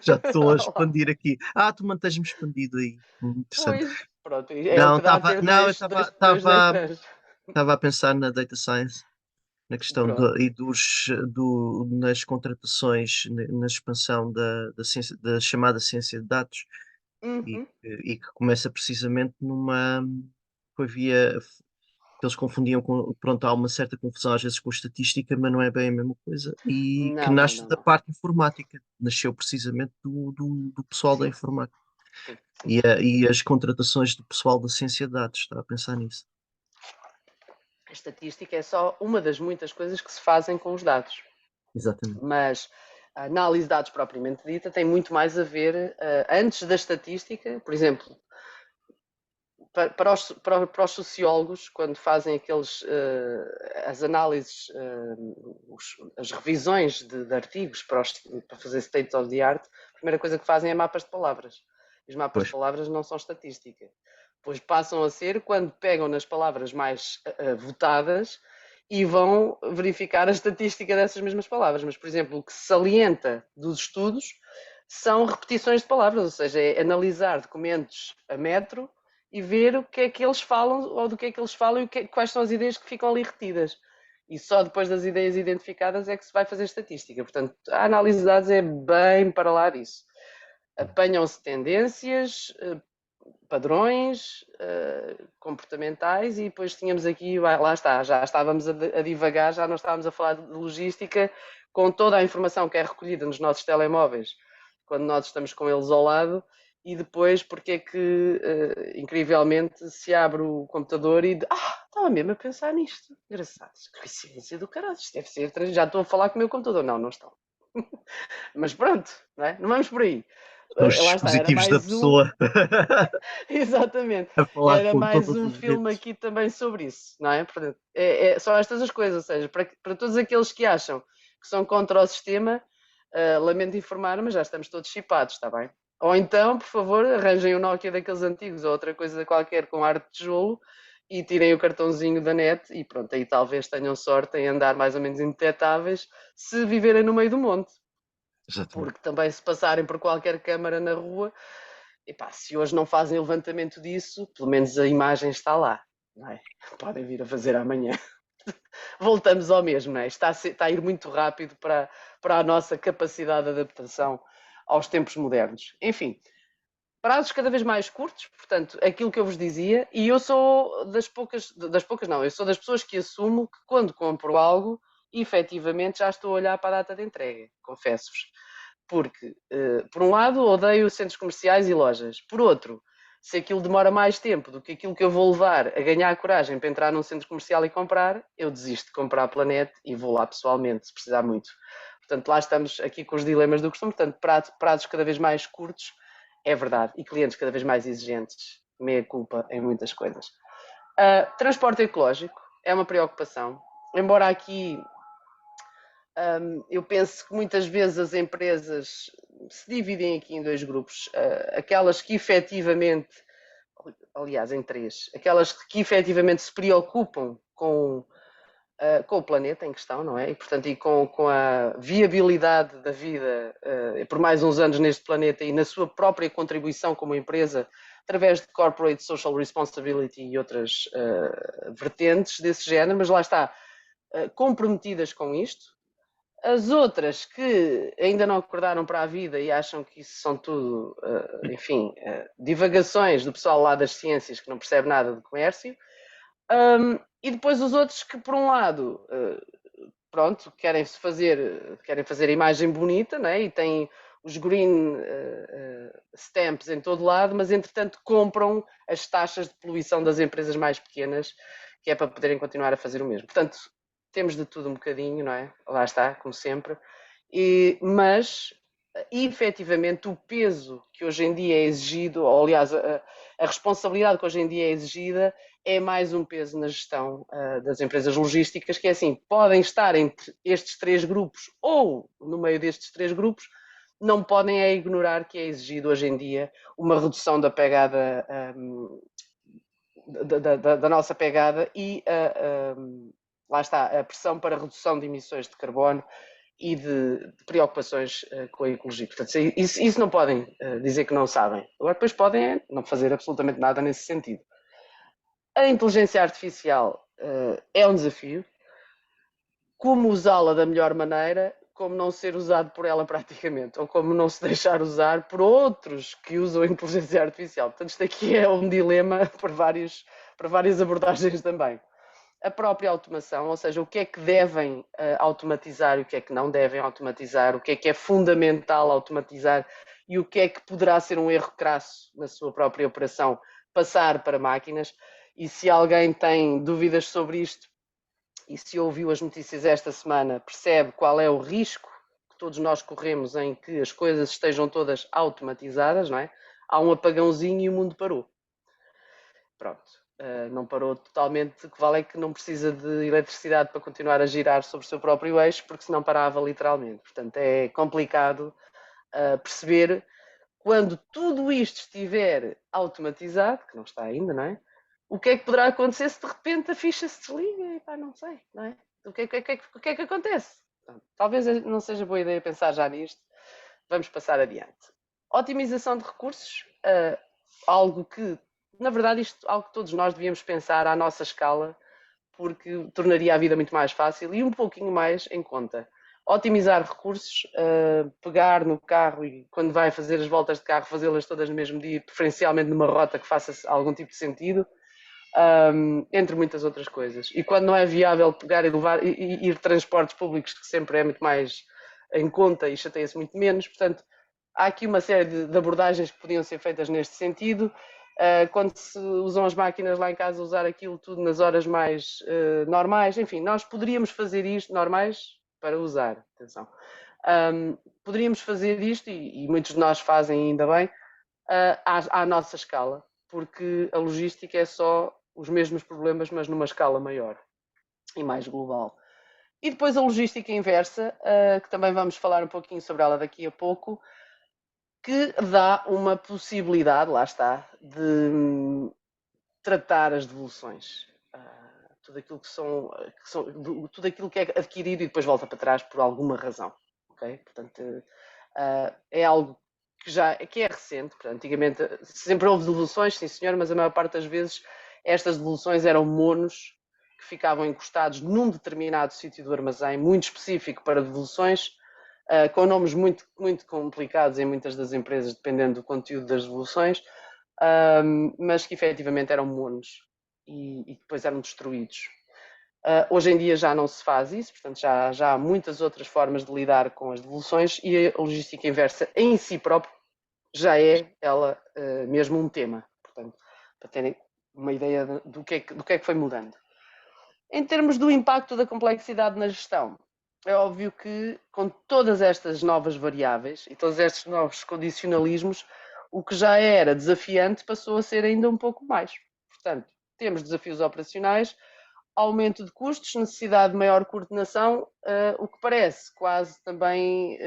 Já estou a expandir aqui. Ah, tu mantens-me expandido aí. Interessante. Pois, pronto, é o Não, que dá a estava, ter não, eu dois ecrãs. estava a pensar na data science, na questão Pronto. e nas contratações, na expansão da ciência, da chamada ciência de dados e, Uhum. e que começa precisamente numa, foi via, eles confundiam com, pronto, há uma certa confusão às vezes com estatística, mas não é bem a mesma coisa, e que Não, não, nasce não, da não. parte informática, nasceu precisamente do pessoal da Sim, informática. sim, sim. E as contratações do pessoal da ciência de dados, está a pensar nisso. A estatística é só uma das muitas coisas que se fazem com os dados. Exatamente. Mas a análise de dados propriamente dita tem muito mais a ver, antes da estatística, por exemplo, para os sociólogos, quando fazem as análises, as revisões de artigos para fazer state of the art, a primeira coisa que fazem é mapas de palavras. E os mapas de Pois, palavras não são estatística. Depois passam a ser quando pegam nas palavras mais votadas e vão verificar a estatística dessas mesmas palavras. Mas, por exemplo, o que se salienta dos estudos são repetições de palavras, ou seja, é analisar documentos a metro e ver o que é que eles falam, ou do que é que eles falam e quais são as ideias que ficam ali retidas. E só depois das ideias identificadas é que se vai fazer estatística. Portanto, a análise de dados é bem para lá disso. Apanham-se tendências, padrões comportamentais e depois tínhamos aqui, lá está, já estávamos a divagar, já não estávamos a falar de logística, com toda a informação que é recolhida nos nossos telemóveis, quando nós estamos com eles ao lado, e depois porque é que, incrivelmente, se abre o computador e estava mesmo a pensar nisto. Engraçado, que coincidência do caralho, isto deve ser, já estou a falar com o meu computador. Não, não estão. Mas pronto, não é? Não vamos por aí. são os Lá está, era dispositivos da mais um. pessoa Exatamente. a falar Era com mais todas um as filme redes. aqui também sobre isso, não é? Portanto, são estas as coisas, ou seja, para todos aqueles que acham que são contra o sistema, lamento informar, mas já estamos todos chipados, está bem? Ou então, por favor, arranjem um Nokia daqueles antigos ou outra coisa qualquer com ar de tijolo e tirem o cartãozinho da net e pronto, aí talvez tenham sorte em andar mais ou menos indetetáveis se viverem no meio do monte. Exatamente. Porque também se passarem por qualquer câmara na rua, epá, se hoje não fazem o levantamento disso, pelo menos a imagem está lá. Não é? Podem vir a fazer amanhã. Voltamos ao mesmo, não é? Está a ir muito rápido para a nossa capacidade de adaptação aos tempos modernos. Enfim, prazos cada vez mais curtos, portanto, aquilo que eu vos dizia, e eu sou das poucas não, eu sou das pessoas que assumo que quando compro algo, efetivamente já estou a olhar para a data de entrega, confesso-vos. Porque, por um lado, odeio centros comerciais e lojas. Por outro, se aquilo demora mais tempo do que aquilo que eu vou levar a ganhar a coragem para entrar num centro comercial e comprar, eu desisto de comprar a Planete e vou lá pessoalmente, se precisar muito. Portanto, lá estamos aqui com os dilemas do costume. Portanto, prazos cada vez mais curtos, é verdade, e clientes cada vez mais exigentes, meia culpa em muitas coisas. Transporte ecológico é uma preocupação, embora aqui eu penso que muitas vezes as empresas se dividem aqui em dois grupos. Aquelas que efetivamente, aliás, em três, aquelas que efetivamente se preocupam com o planeta em questão, não é? E, portanto, e com a viabilidade da vida por mais uns anos neste planeta e na sua própria contribuição como empresa, através de corporate social responsibility e outras vertentes desse género, mas lá está, comprometidas com isto. As outras que ainda não acordaram para a vida e acham que isso são tudo, enfim, divagações do pessoal lá das ciências que não percebe nada de comércio. E depois os outros que, por um lado, pronto, querem fazer a imagem bonita, né? E têm os green stamps em todo lado, mas entretanto compram as taxas de poluição das empresas mais pequenas, que é para poderem continuar a fazer o mesmo. Portanto, temos de tudo um bocadinho, não é? Lá está, como sempre. Mas, efetivamente, o peso que hoje em dia é exigido, ou aliás, a responsabilidade que hoje em dia é exigida, é mais um peso na gestão das empresas logísticas, que é assim, podem estar entre estes três grupos ou no meio destes três grupos, não podem ignorar que é exigido hoje em dia uma redução da pegada, da nossa pegada e lá está, a pressão para redução de emissões de carbono e de preocupações com a ecologia. Portanto, isso não podem dizer que não sabem. Agora, depois podem não fazer absolutamente nada nesse sentido. A inteligência artificial é um desafio. Como usá-la da melhor maneira, como não ser usado por ela praticamente, ou como não se deixar usar por outros que usam a inteligência artificial. Portanto, isto aqui é um dilema por várias abordagens também. a própria automação, ou seja, o que é que devem automatizar e o que é que não devem automatizar, o que é fundamental automatizar e o que é que poderá ser um erro crasso na sua própria operação passar para máquinas. E se alguém tem dúvidas sobre isto e se ouviu as notícias esta semana, percebe qual é o risco que todos nós corremos em que as coisas estejam todas automatizadas, não é? Há um apagãozinho e o mundo parou. Pronto. Não parou totalmente, o que vale é que não precisa de eletricidade para continuar a girar sobre o seu próprio eixo, porque senão parava literalmente. Portanto, é complicado perceber quando tudo isto estiver automatizado, que não está ainda, não é? O que é que poderá acontecer se de repente a ficha se desliga? E pá, não sei, não é? O que é que acontece? Portanto, talvez não seja boa ideia pensar já nisto. Vamos passar adiante. Otimização de recursos, algo que, na verdade, isto é algo que todos nós devíamos pensar à nossa escala, porque tornaria a vida muito mais fácil e um pouquinho mais em conta. Otimizar recursos, pegar no carro e quando vai fazer as voltas de carro, fazê-las todas no mesmo dia, preferencialmente numa rota que faça algum tipo de sentido, entre muitas outras coisas. E quando não é viável pegar e levar e ir de transportes públicos, que sempre é muito mais em conta e chateia-se muito menos, portanto, há aqui uma série de abordagens que podiam ser feitas neste sentido. Quando se usam as máquinas lá em casa, usar aquilo tudo nas horas mais normais. Enfim, nós poderíamos fazer isto, normais, para usar, atenção. Poderíamos fazer isto, e muitos de nós fazem ainda bem, à nossa escala, porque a logística é só os mesmos problemas, mas numa escala maior e mais global. E depois a logística inversa, que também vamos falar um pouquinho sobre ela daqui a pouco, que dá uma possibilidade, lá está, de tratar as devoluções. Tudo aquilo tudo aquilo que é adquirido e depois volta para trás por alguma razão. Okay? Portanto, é algo que é recente. Portanto, antigamente sempre houve devoluções, sim senhor, mas a maior parte das vezes estas devoluções eram monos que ficavam encostados num determinado sítio do armazém, muito específico para devoluções, com nomes muito, muito complicados em muitas das empresas, dependendo do conteúdo das devoluções, mas que efetivamente eram monos e depois eram destruídos. Hoje em dia já não se faz isso, portanto já há muitas outras formas de lidar com as devoluções e a logística inversa em si próprio já é ela mesmo um tema, portanto, para terem uma ideia do que é que foi mudando. Em termos do impacto da complexidade na gestão, é óbvio que com todas estas novas variáveis e todos estes novos condicionalismos, o que já era desafiante passou a ser ainda um pouco mais. Portanto, temos desafios operacionais, aumento de custos, necessidade de maior coordenação, o que parece quase também,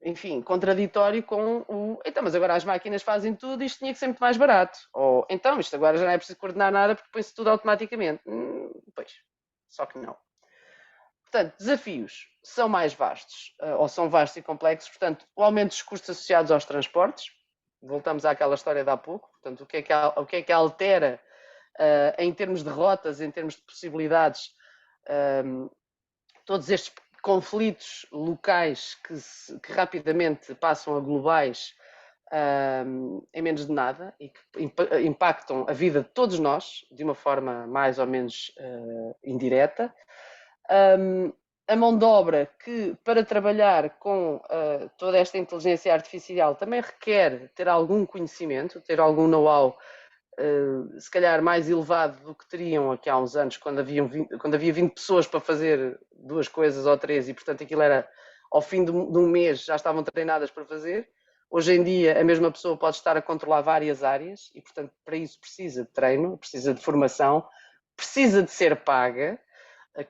enfim, contraditório com o então, mas agora as máquinas fazem tudo, isto tinha que ser muito mais barato. Ou então, isto agora já não é preciso coordenar nada porque põe-se tudo automaticamente. Pois, só que não. Portanto, desafios são mais vastos, ou são vastos e complexos. Portanto, o aumento dos custos associados aos transportes. Voltamos àquela história de há pouco. Portanto, o que é que altera em termos de rotas, em termos de possibilidades, todos estes conflitos locais que rapidamente passam a globais em menos de nada e que impactam a vida de todos nós de uma forma mais ou menos indireta. A mão de obra que, para trabalhar com toda esta inteligência artificial, também requer ter algum conhecimento, ter algum know-how, se calhar mais elevado do que teriam aqui há uns anos, quando havia 20 pessoas para fazer duas coisas ou três, e portanto aquilo era, ao fim de um mês, já estavam treinadas para fazer. Hoje em dia, a mesma pessoa pode estar a controlar várias áreas e, portanto, para isso precisa de treino, precisa de formação, precisa de ser paga,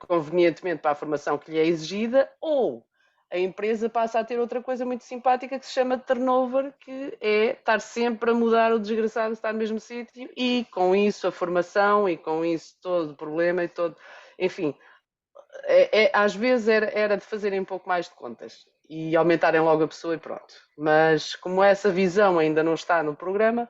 convenientemente para a formação que lhe é exigida, ou a empresa passa a ter outra coisa muito simpática que se chama turnover, que é estar sempre a mudar o desgraçado, estar no mesmo sítio, e com isso a formação, e com isso todo o problema, e todo, enfim, às vezes era de fazerem um pouco mais de contas e aumentarem logo a pessoa e pronto. Mas como essa visão ainda não está no programa,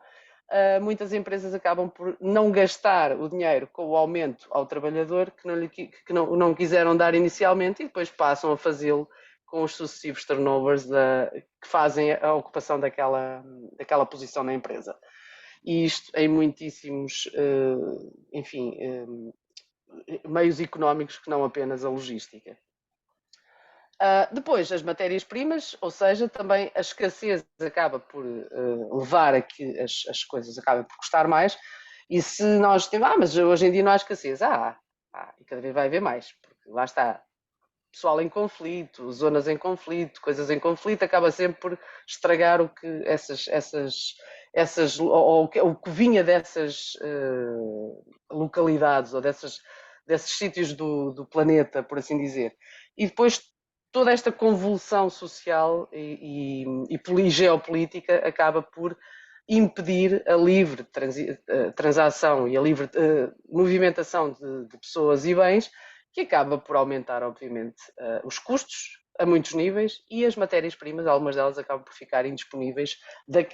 muitas empresas acabam por não gastar o dinheiro com o aumento ao trabalhador que não quiseram dar inicialmente e depois passam a fazê-lo com os sucessivos turnovers que fazem a ocupação daquela posição na empresa. E isto em muitíssimos, enfim, meios económicos que não apenas a logística. Depois, as matérias-primas, ou seja, também a escassez acaba por levar a que as coisas acabem por custar mais. E se nós temos, mas hoje em dia não há escassez, e cada vez vai haver mais, porque lá está, pessoal em conflito, zonas em conflito, coisas em conflito, acaba sempre por estragar o que o que vinha dessas localidades ou desses sítios do planeta, por assim dizer. E depois toda esta convulsão social e geopolítica acaba por impedir a livre transação e a livre movimentação de pessoas e bens, que acaba por aumentar, obviamente, os custos a muitos níveis e as matérias-primas, algumas delas acabam por ficar indisponíveis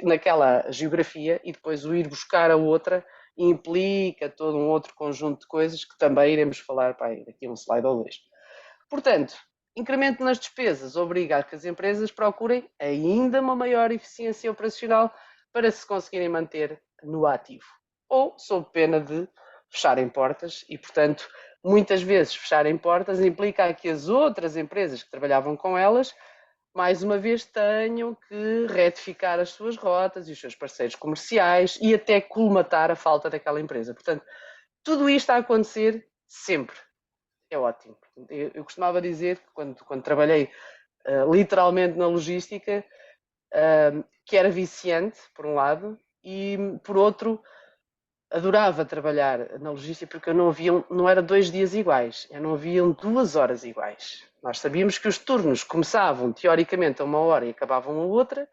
naquela geografia, e depois o ir buscar a outra implica todo um outro conjunto de coisas que também iremos falar daqui a um slide ou dois. Portanto, incremento nas despesas obriga a que as empresas procurem ainda uma maior eficiência operacional para se conseguirem manter no ativo, ou sob pena de fecharem portas e, portanto, muitas vezes fecharem portas implica que as outras empresas que trabalhavam com elas, mais uma vez, tenham que retificar as suas rotas e os seus parceiros comerciais e até colmatar a falta daquela empresa. Portanto, tudo isto a acontecer sempre. É ótimo. Eu costumava dizer que quando trabalhei literalmente na logística, que era viciante, por um lado, e por outro, adorava trabalhar na logística porque não eram 2 dias iguais, não haviam 2 horas iguais. Nós sabíamos que os turnos começavam teoricamente a 1 hora e acabavam a outra,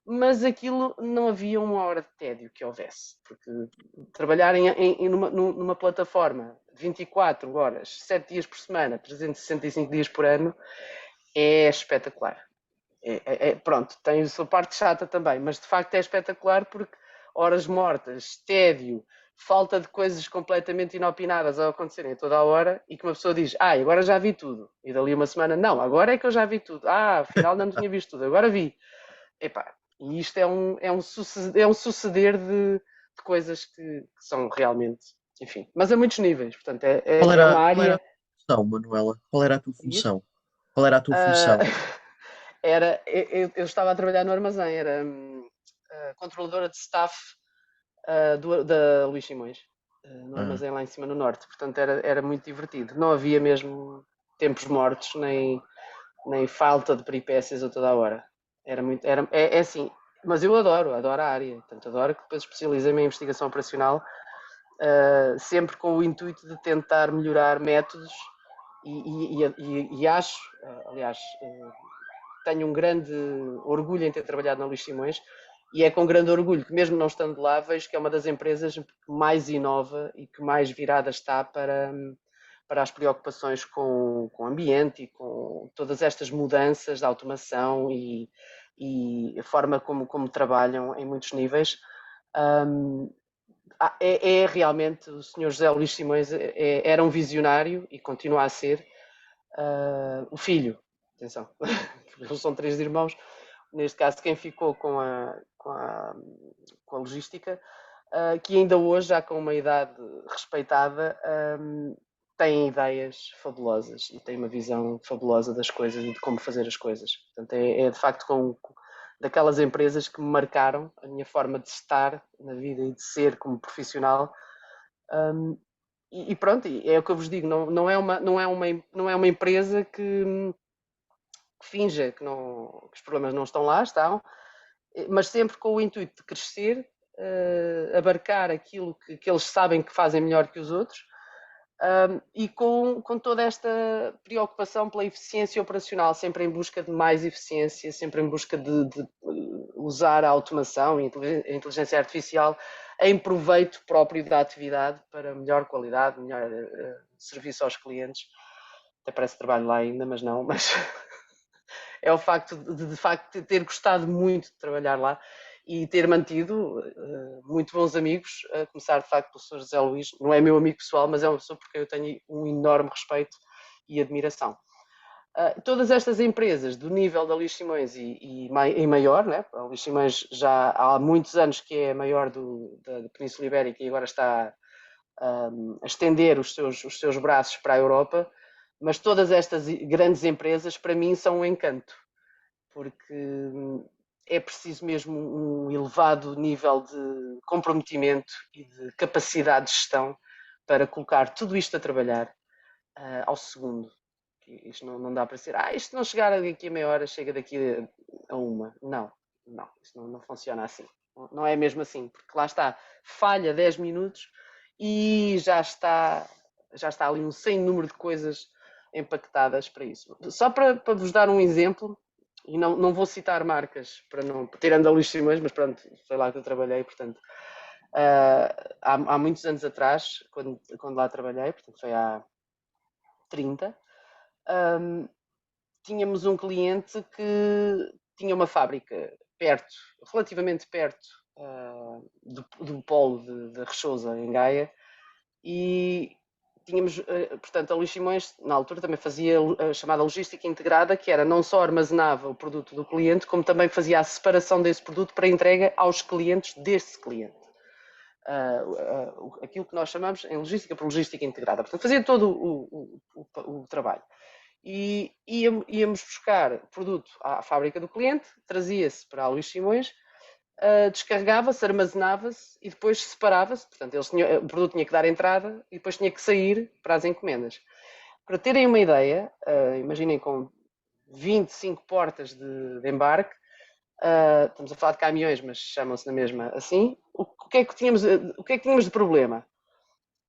mas aquilo não havia 1 hora de tédio que houvesse, porque trabalhar numa plataforma 24 horas, 7 dias por semana, 365 dias por ano, é espetacular. Pronto, tem a sua parte chata também, mas de facto é espetacular porque horas mortas, tédio, falta de coisas completamente inopinadas a acontecerem a toda a hora, e que uma pessoa diz, agora já vi tudo, e dali uma semana, não, agora é que eu já vi tudo, afinal não tinha visto tudo, agora vi. E isto é um suceder de coisas que são realmente, enfim, mas a muitos níveis, portanto é uma Qual era a área... tua função, Manuela? Qual era a tua Diz? função? Qual era a tua Uh, função? eu estava a trabalhar no armazém, era controladora de staff da Luís Simões, no Ah, armazém lá em cima no norte, portanto era muito divertido. Não havia mesmo tempos mortos, nem falta de peripécias a toda a hora. É assim, mas eu adoro a área, portanto adoro que depois especializei-me em investigação operacional, sempre com o intuito de tentar melhorar métodos e acho, aliás, tenho um grande orgulho em ter trabalhado na Luís Simões, e é com grande orgulho que, mesmo não estando lá, vejo que é uma das empresas que mais inova e que mais virada está para as preocupações com o ambiente e com todas estas mudanças da automação e a forma como trabalham em muitos níveis. Realmente, o Sr. José Luís Simões era um visionário e continua a ser. O filho, atenção, eles são 3 irmãos, neste caso quem ficou com a logística, que ainda hoje, já com uma idade respeitada, tem ideias fabulosas e tem uma visão fabulosa das coisas e de como fazer as coisas. Portanto, é de facto daquelas empresas que me marcaram a minha forma de estar na vida e de ser como profissional. E pronto, é o que eu vos digo, não é uma empresa que finja que os problemas não estão lá, estão, mas sempre com o intuito de crescer, abarcar aquilo que eles sabem que fazem melhor que os outros, e com toda esta preocupação pela eficiência operacional, sempre em busca de mais eficiência, sempre em busca de usar a automação e a inteligência artificial em proveito próprio da atividade para melhor qualidade, melhor serviço aos clientes. Até parece trabalho lá ainda, mas não, mas é o facto de ter gostado muito de trabalhar lá e ter mantido muito bons amigos, a começar de facto pelo Sr. José Luís. Não é meu amigo pessoal, mas é uma pessoa porque eu tenho um enorme respeito e admiração. Todas estas empresas do nível da Luís Simões e maior, né? A Luís Simões já há muitos anos que é a maior da Península Ibérica e agora está a estender os seus braços para a Europa, mas todas estas grandes empresas, para mim, são um encanto, porque é preciso mesmo um elevado nível de comprometimento e de capacidade de gestão para colocar tudo isto a trabalhar ao segundo. Isto não dá para ser, isto não chegar daqui a meia hora, chega daqui a uma. Não, isto não funciona assim. Não é mesmo assim, porque lá está, falha 10 minutos e já está ali um sem número de coisas empaquetadas para isso. Só para vos dar um exemplo, e não vou citar marcas, para não, tirando a Luís Simões, mas pronto, foi lá que eu trabalhei, portanto, há muitos anos atrás, quando lá trabalhei, portanto foi há 30, tínhamos um cliente que tinha uma fábrica perto, relativamente perto do polo de Rechousa, em Gaia, e tínhamos, portanto, a Luís Simões, na altura, também fazia a chamada logística integrada, que era não só armazenava o produto do cliente, como também fazia a separação desse produto para entrega aos clientes desse cliente. Aquilo que nós chamamos em logística por logística integrada. Portanto, fazia todo o trabalho. E íamos buscar produto à fábrica do cliente, trazia-se para a Luís Simões, descarregava-se, armazenava-se e depois separava-se. Portanto, o produto tinha que dar entrada e depois tinha que sair para as encomendas. Para terem uma ideia, imaginem com 25 portas de embarque, estamos a falar de caminhões, mas chamam-se na mesma assim, o que é que tínhamos de problema?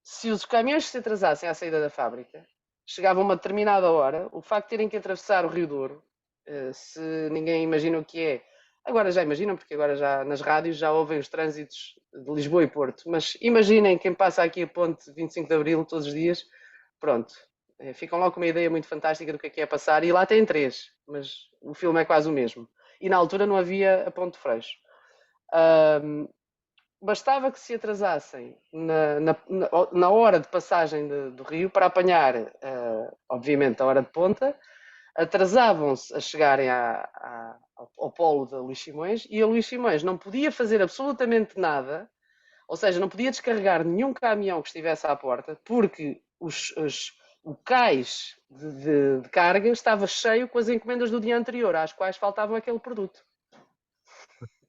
Se os caminhões se atrasassem à saída da fábrica, chegavam a uma determinada hora, o facto de terem que atravessar o Rio Douro, se ninguém imagina o que é, agora já imaginam, porque agora já nas rádios já ouvem os trânsitos de Lisboa e Porto, mas imaginem quem passa aqui a ponte 25 de Abril todos os dias, pronto, ficam logo com uma ideia muito fantástica do que é passar, e lá tem 3, mas o filme é quase o mesmo. E na altura não havia a ponte de Freixo. Bastava que se atrasassem na hora de passagem do rio para apanhar, obviamente, a hora de ponta, atrasavam-se a chegarem ao polo da Luís Simões e a Luís Simões não podia fazer absolutamente nada, ou seja, não podia descarregar nenhum caminhão que estivesse à porta, porque o cais de carga estava cheio com as encomendas do dia anterior, às quais faltava aquele produto.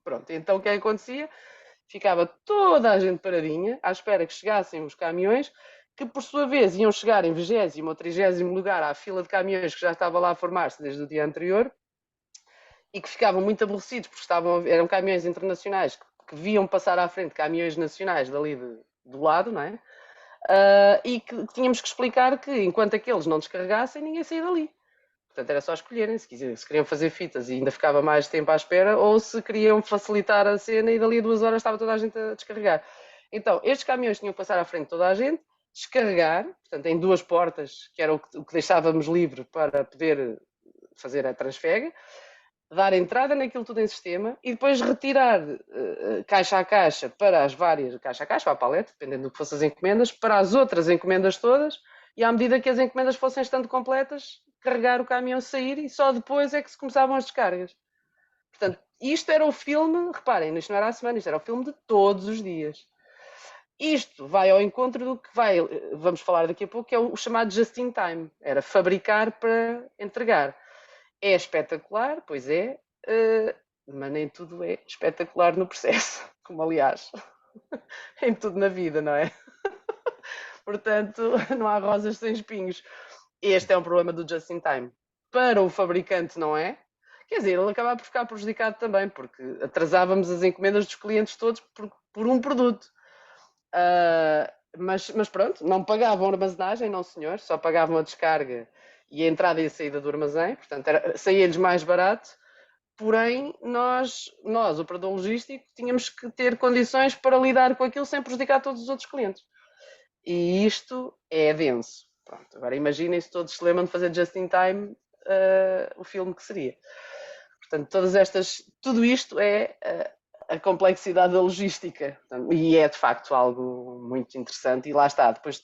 Pronto, então o que é que acontecia? Ficava toda a gente paradinha, à espera que chegassem os caminhões, que por sua vez iam chegar em 20º ou 30º lugar à fila de caminhões que já estava lá a formar-se desde o dia anterior, e que ficavam muito aborrecidos, porque eram caminhões internacionais que viam passar à frente caminhões nacionais dali do lado, não é? E que tínhamos que explicar que enquanto aqueles não descarregassem, ninguém saía dali. Portanto, era só escolherem se queriam fazer fitas e ainda ficava mais tempo à espera, ou se queriam facilitar a cena e dali a 2 horas estava toda a gente a descarregar. Então, estes caminhões tinham que passar à frente de toda a gente, descarregar, portanto, em 2 portas, que era o que deixávamos livre para poder fazer a transfega, dar entrada naquilo tudo em sistema e depois retirar caixa a caixa para as várias, caixa a caixa, para a palete, dependendo do que fossem as encomendas, para as outras encomendas todas, e à medida que as encomendas fossem estando completas, carregar o caminhão, sair e só depois é que se começavam as descargas. Portanto, isto era o filme, reparem, isto não era a semana, isto era o filme de todos os dias. Isto vai ao encontro do que vamos falar daqui a pouco, que é o chamado just in time. Era fabricar para entregar. É espetacular, pois é, mas nem tudo é espetacular no processo, como aliás, em tudo na vida, não é? Portanto, não há rosas sem espinhos. Este é um problema do just in time. Para o fabricante não é, quer dizer, ele acaba por ficar prejudicado também, porque atrasávamos as encomendas dos clientes todos por um produto. Mas pronto, não pagavam a armazenagem, não senhor, só pagavam a descarga e a entrada e a saída do armazém, portanto saía-lhes mais barato, porém nós, o operador logístico, tínhamos que ter condições para lidar com aquilo sem prejudicar todos os outros clientes. E isto é denso. Pronto, agora imaginem se todos se lembram de fazer just in time o filme que seria. Portanto, tudo isto é a complexidade da logística. E é de facto algo muito interessante. E lá está, depois,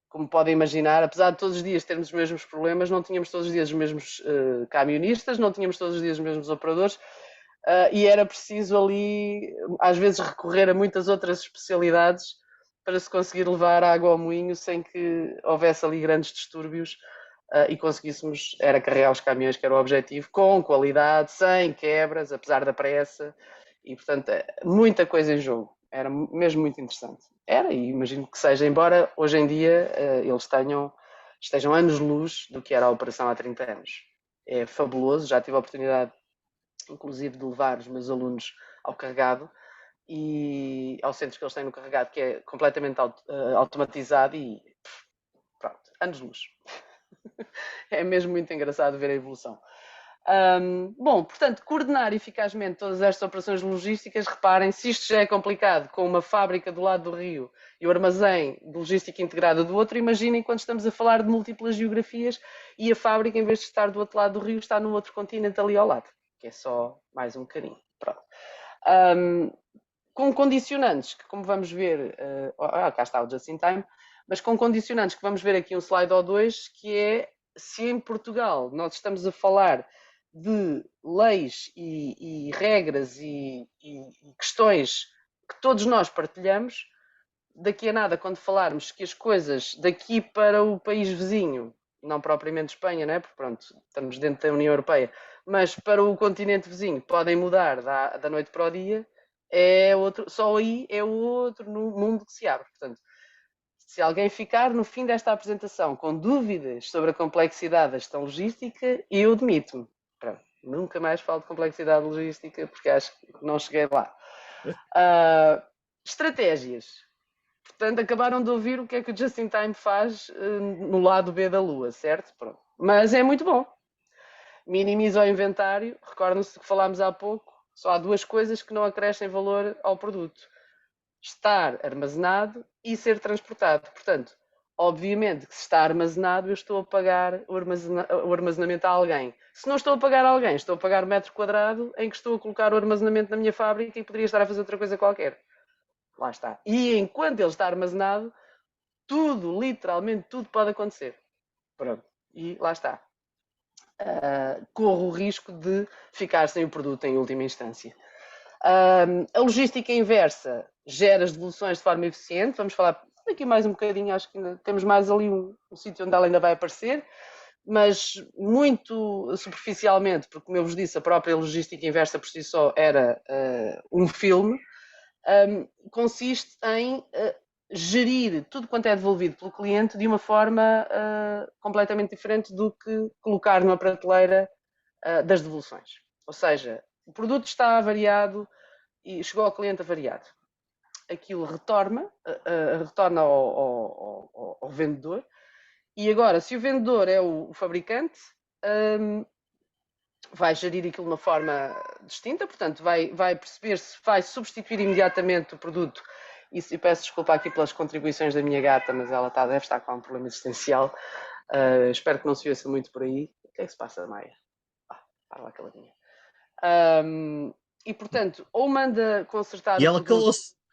como podem imaginar, apesar de todos os dias termos os mesmos problemas, não tínhamos todos os dias os mesmos camionistas, não tínhamos todos os dias os mesmos operadores, e era preciso ali, às vezes, recorrer a muitas outras especialidades para se conseguir levar água ao moinho sem que houvesse ali grandes distúrbios e conseguíssemos, era carregar os caminhões, que era o objetivo, com qualidade, sem quebras, apesar da pressa, e portanto, muita coisa em jogo. Era mesmo muito interessante. Era, e imagino que seja, embora hoje em dia eles estejam anos-luz do que era a operação há 30 anos. É fabuloso, já tive a oportunidade, inclusive, de levar os meus alunos ao carregado, e ao centro que eles têm no carregado, que é completamente automatizado e pronto, anos-luz. É mesmo muito engraçado ver a evolução. Bom, portanto, coordenar eficazmente todas estas operações logísticas, reparem, se isto já é complicado com uma fábrica do lado do rio e o armazém de logística integrada do outro, imaginem quando estamos a falar de múltiplas geografias e a fábrica, em vez de estar do outro lado do rio, está no outro continente ali ao lado, que é só mais um bocadinho. Pronto. Com condicionantes, que como vamos ver, cá está o just in time, mas com condicionantes que vamos ver aqui um slide ou dois, que é se em Portugal nós estamos a falar de leis e regras e questões que todos nós partilhamos, daqui a nada, quando falarmos que as coisas daqui para o país vizinho, não propriamente Espanha, não é? Porque pronto, estamos dentro da União Europeia, mas para o continente vizinho podem mudar da noite para o dia, é outro, só aí é outro mundo que se abre. Portanto, se alguém ficar no fim desta apresentação com dúvidas sobre a complexidade da gestão logística, eu demito-me. Nunca mais falo de complexidade logística porque acho que não cheguei lá. Estratégias. Portanto, acabaram de ouvir o que é que o Just in Time faz no lado B da Lua, certo? Pronto. Mas é muito bom. Minimiza o inventário. Recordam-se que falámos há pouco. Só há duas coisas que não acrescem valor ao produto: estar armazenado e ser transportado. Portanto, obviamente que se está armazenado, eu estou a pagar o armazenamento a alguém. Se não estou a pagar a alguém, estou a pagar o metro quadrado em que estou a colocar o armazenamento na minha fábrica e poderia estar a fazer outra coisa qualquer. Lá está. E enquanto ele está armazenado, tudo, literalmente tudo pode acontecer. Pronto. E lá está. Corro o risco de ficar sem o produto em última instância. A logística inversa gera as devoluções de forma eficiente. Vamos falar daqui mais um bocadinho, acho que ainda temos mais ali um sítio onde ela ainda vai aparecer, mas muito superficialmente, porque como eu vos disse, a própria logística inversa por si só era um filme, consiste em gerir tudo quanto é devolvido pelo cliente de uma forma completamente diferente do que colocar numa prateleira das devoluções. Ou seja, o produto está avariado e chegou ao cliente avariado. Aquilo retorna ao vendedor, e agora, se o vendedor é o fabricante, vai gerir aquilo de uma forma distinta, portanto vai perceber se vai substituir imediatamente o produto. E peço desculpa aqui pelas contribuições da minha gata, mas ela deve estar com um problema existencial. Espero que não se ouça muito por aí. O que é que se passa, Maia? Para lá, caladinha. E portanto, ou manda consertar E o ela produto. calou-se.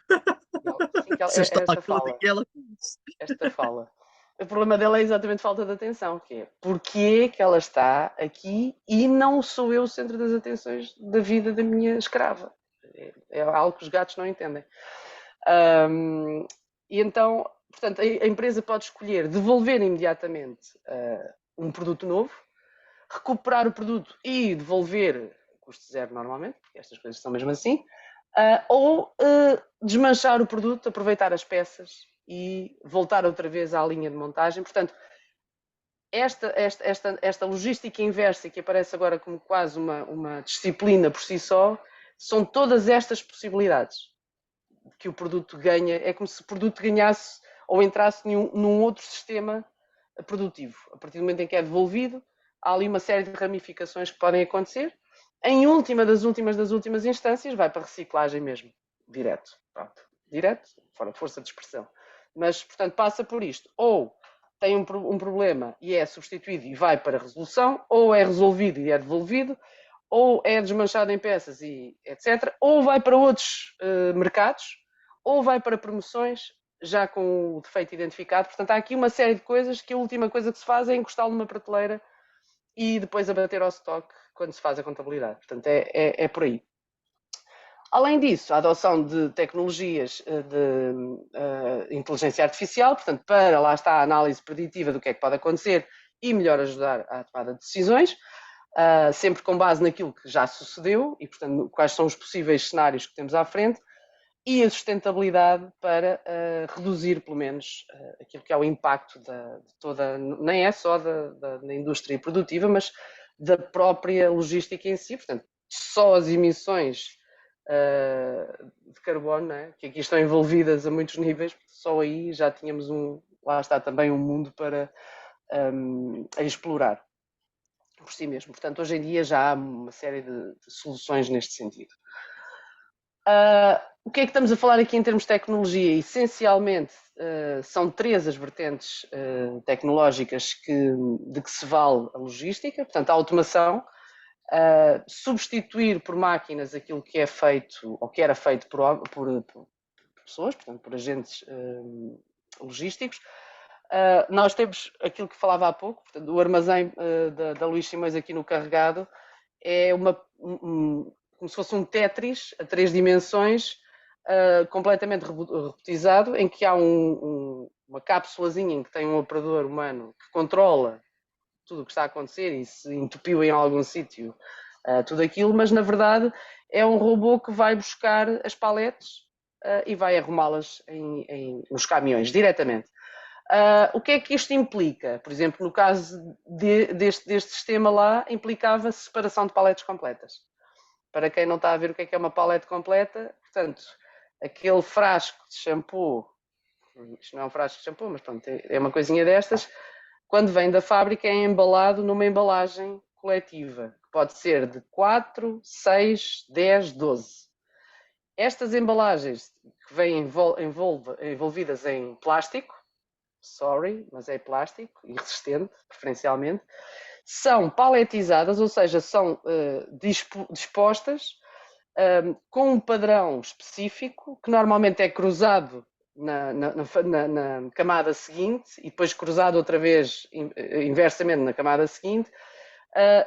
Você está Esta fala. e ela calou-se. Esta fala. O problema dela é exatamente falta de atenção, que é porque que ela está aqui e não sou eu o centro das atenções da vida da minha escrava. É algo que os gatos não entendem. E então, portanto, a empresa pode escolher devolver imediatamente um produto novo, recuperar o produto e devolver, custo zero normalmente, porque estas coisas são mesmo assim, ou desmanchar o produto, aproveitar as peças e voltar outra vez à linha de montagem. Portanto, esta logística inversa, que aparece agora como quase uma disciplina por si só, são todas estas possibilidades que o produto ganha. É como se o produto ganhasse ou entrasse num outro sistema produtivo. A partir do momento em que é devolvido, há ali uma série de ramificações que podem acontecer. Em última das últimas instâncias, vai para a reciclagem mesmo, direto. Pronto. Direto, fora de força de expressão. Mas, portanto, passa por isto. Ou tem um problema e é substituído e vai para a resolução, ou é resolvido e é devolvido, ou é desmanchado em peças e etc. Ou vai para outros mercados, ou vai para promoções já com o defeito identificado. Portanto, há aqui uma série de coisas que a última coisa que se faz é encostá-lo numa prateleira e depois abater ao estoque quando se faz a contabilidade. Portanto, é por aí. Além disso, a adoção de tecnologias de inteligência artificial, portanto, para lá está a análise preditiva do que é que pode acontecer e melhor ajudar à tomada de decisões, sempre com base naquilo que já sucedeu e, portanto, quais são os possíveis cenários que temos à frente, e a sustentabilidade para reduzir, pelo menos, aquilo que é o impacto de toda, nem é só da indústria produtiva, mas da própria logística em si. Portanto, só as emissões de carbono, né, que aqui estão envolvidas a muitos níveis, só aí já tínhamos lá está também um mundo para a explorar por si mesmo. Portanto, hoje em dia já há uma série de soluções neste sentido. O que é que estamos a falar aqui em termos de tecnologia? Essencialmente, são 3 as vertentes tecnológicas de que se vale a logística, portanto, a automação, substituir por máquinas aquilo que é feito, ou que era feito por pessoas, portanto, por agentes logísticos. Nós temos aquilo que falava há pouco, portanto, o armazém da Luís Simões aqui no Carregado é como se fosse um Tetris a 3 dimensões, completamente robotizado, em que há uma cápsulazinha em que tem um operador humano que controla tudo o que está a acontecer e se entupiu em algum sítio tudo aquilo, mas na verdade é um robô que vai buscar as paletes e vai arrumá-las nos caminhões diretamente. O que é que isto implica? Por exemplo, no caso deste sistema lá, implicava separação de paletes completas. Para quem não está a ver o que é uma palete completa, portanto, aquele frasco de shampoo, isto não é um frasco de shampoo, mas pronto, é uma coisinha destas, quando vem da fábrica é embalado numa embalagem coletiva, que pode ser de 4, 6, 10, 12. Estas embalagens que vêm envolvidas em plástico, mas é plástico e resistente, preferencialmente, são paletizadas, ou seja, são dispostas com um padrão específico, que normalmente é cruzado na camada seguinte e depois cruzado outra vez inversamente na camada seguinte,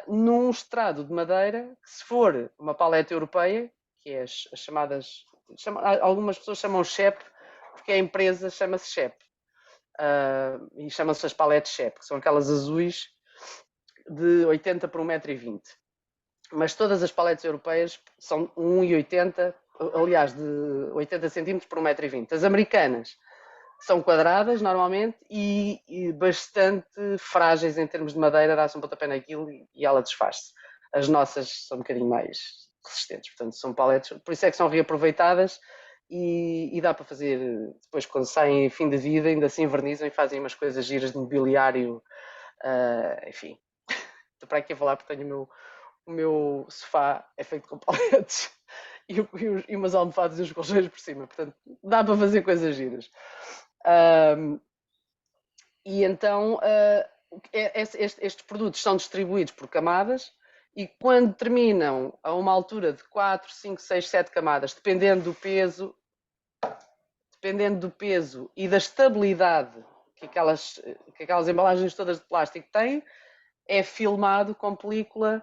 num estrado de madeira que, se for uma paleta europeia, que é as chamadas, algumas pessoas chamam CHEP, porque a empresa chama-se CHEP, e chamam-se as paletes CHEP, que são aquelas azuis de 80 por 1,20 m. Mas todas as paletes europeias são 1,80 m, aliás, de 80 cm por 1,20 m. As americanas são quadradas, normalmente, e bastante frágeis em termos de madeira, dá-se um pontapé naquilo e ela desfaz-se. As nossas são um bocadinho mais resistentes, portanto, são paletes, por isso é que são reaproveitadas e dá para fazer, depois, quando saem em fim de vida, ainda se invernizam e fazem umas coisas giras de mobiliário, enfim. Estou para aqui a falar porque tenho o meu sofá é feito com paletes e umas almofadas e uns colchões por cima, portanto dá para fazer coisas giras. E então estes produtos são distribuídos por camadas e quando terminam a uma altura de 4, 5, 6, 7 camadas, dependendo do peso e da estabilidade que aquelas embalagens todas de plástico têm, é filmado com película,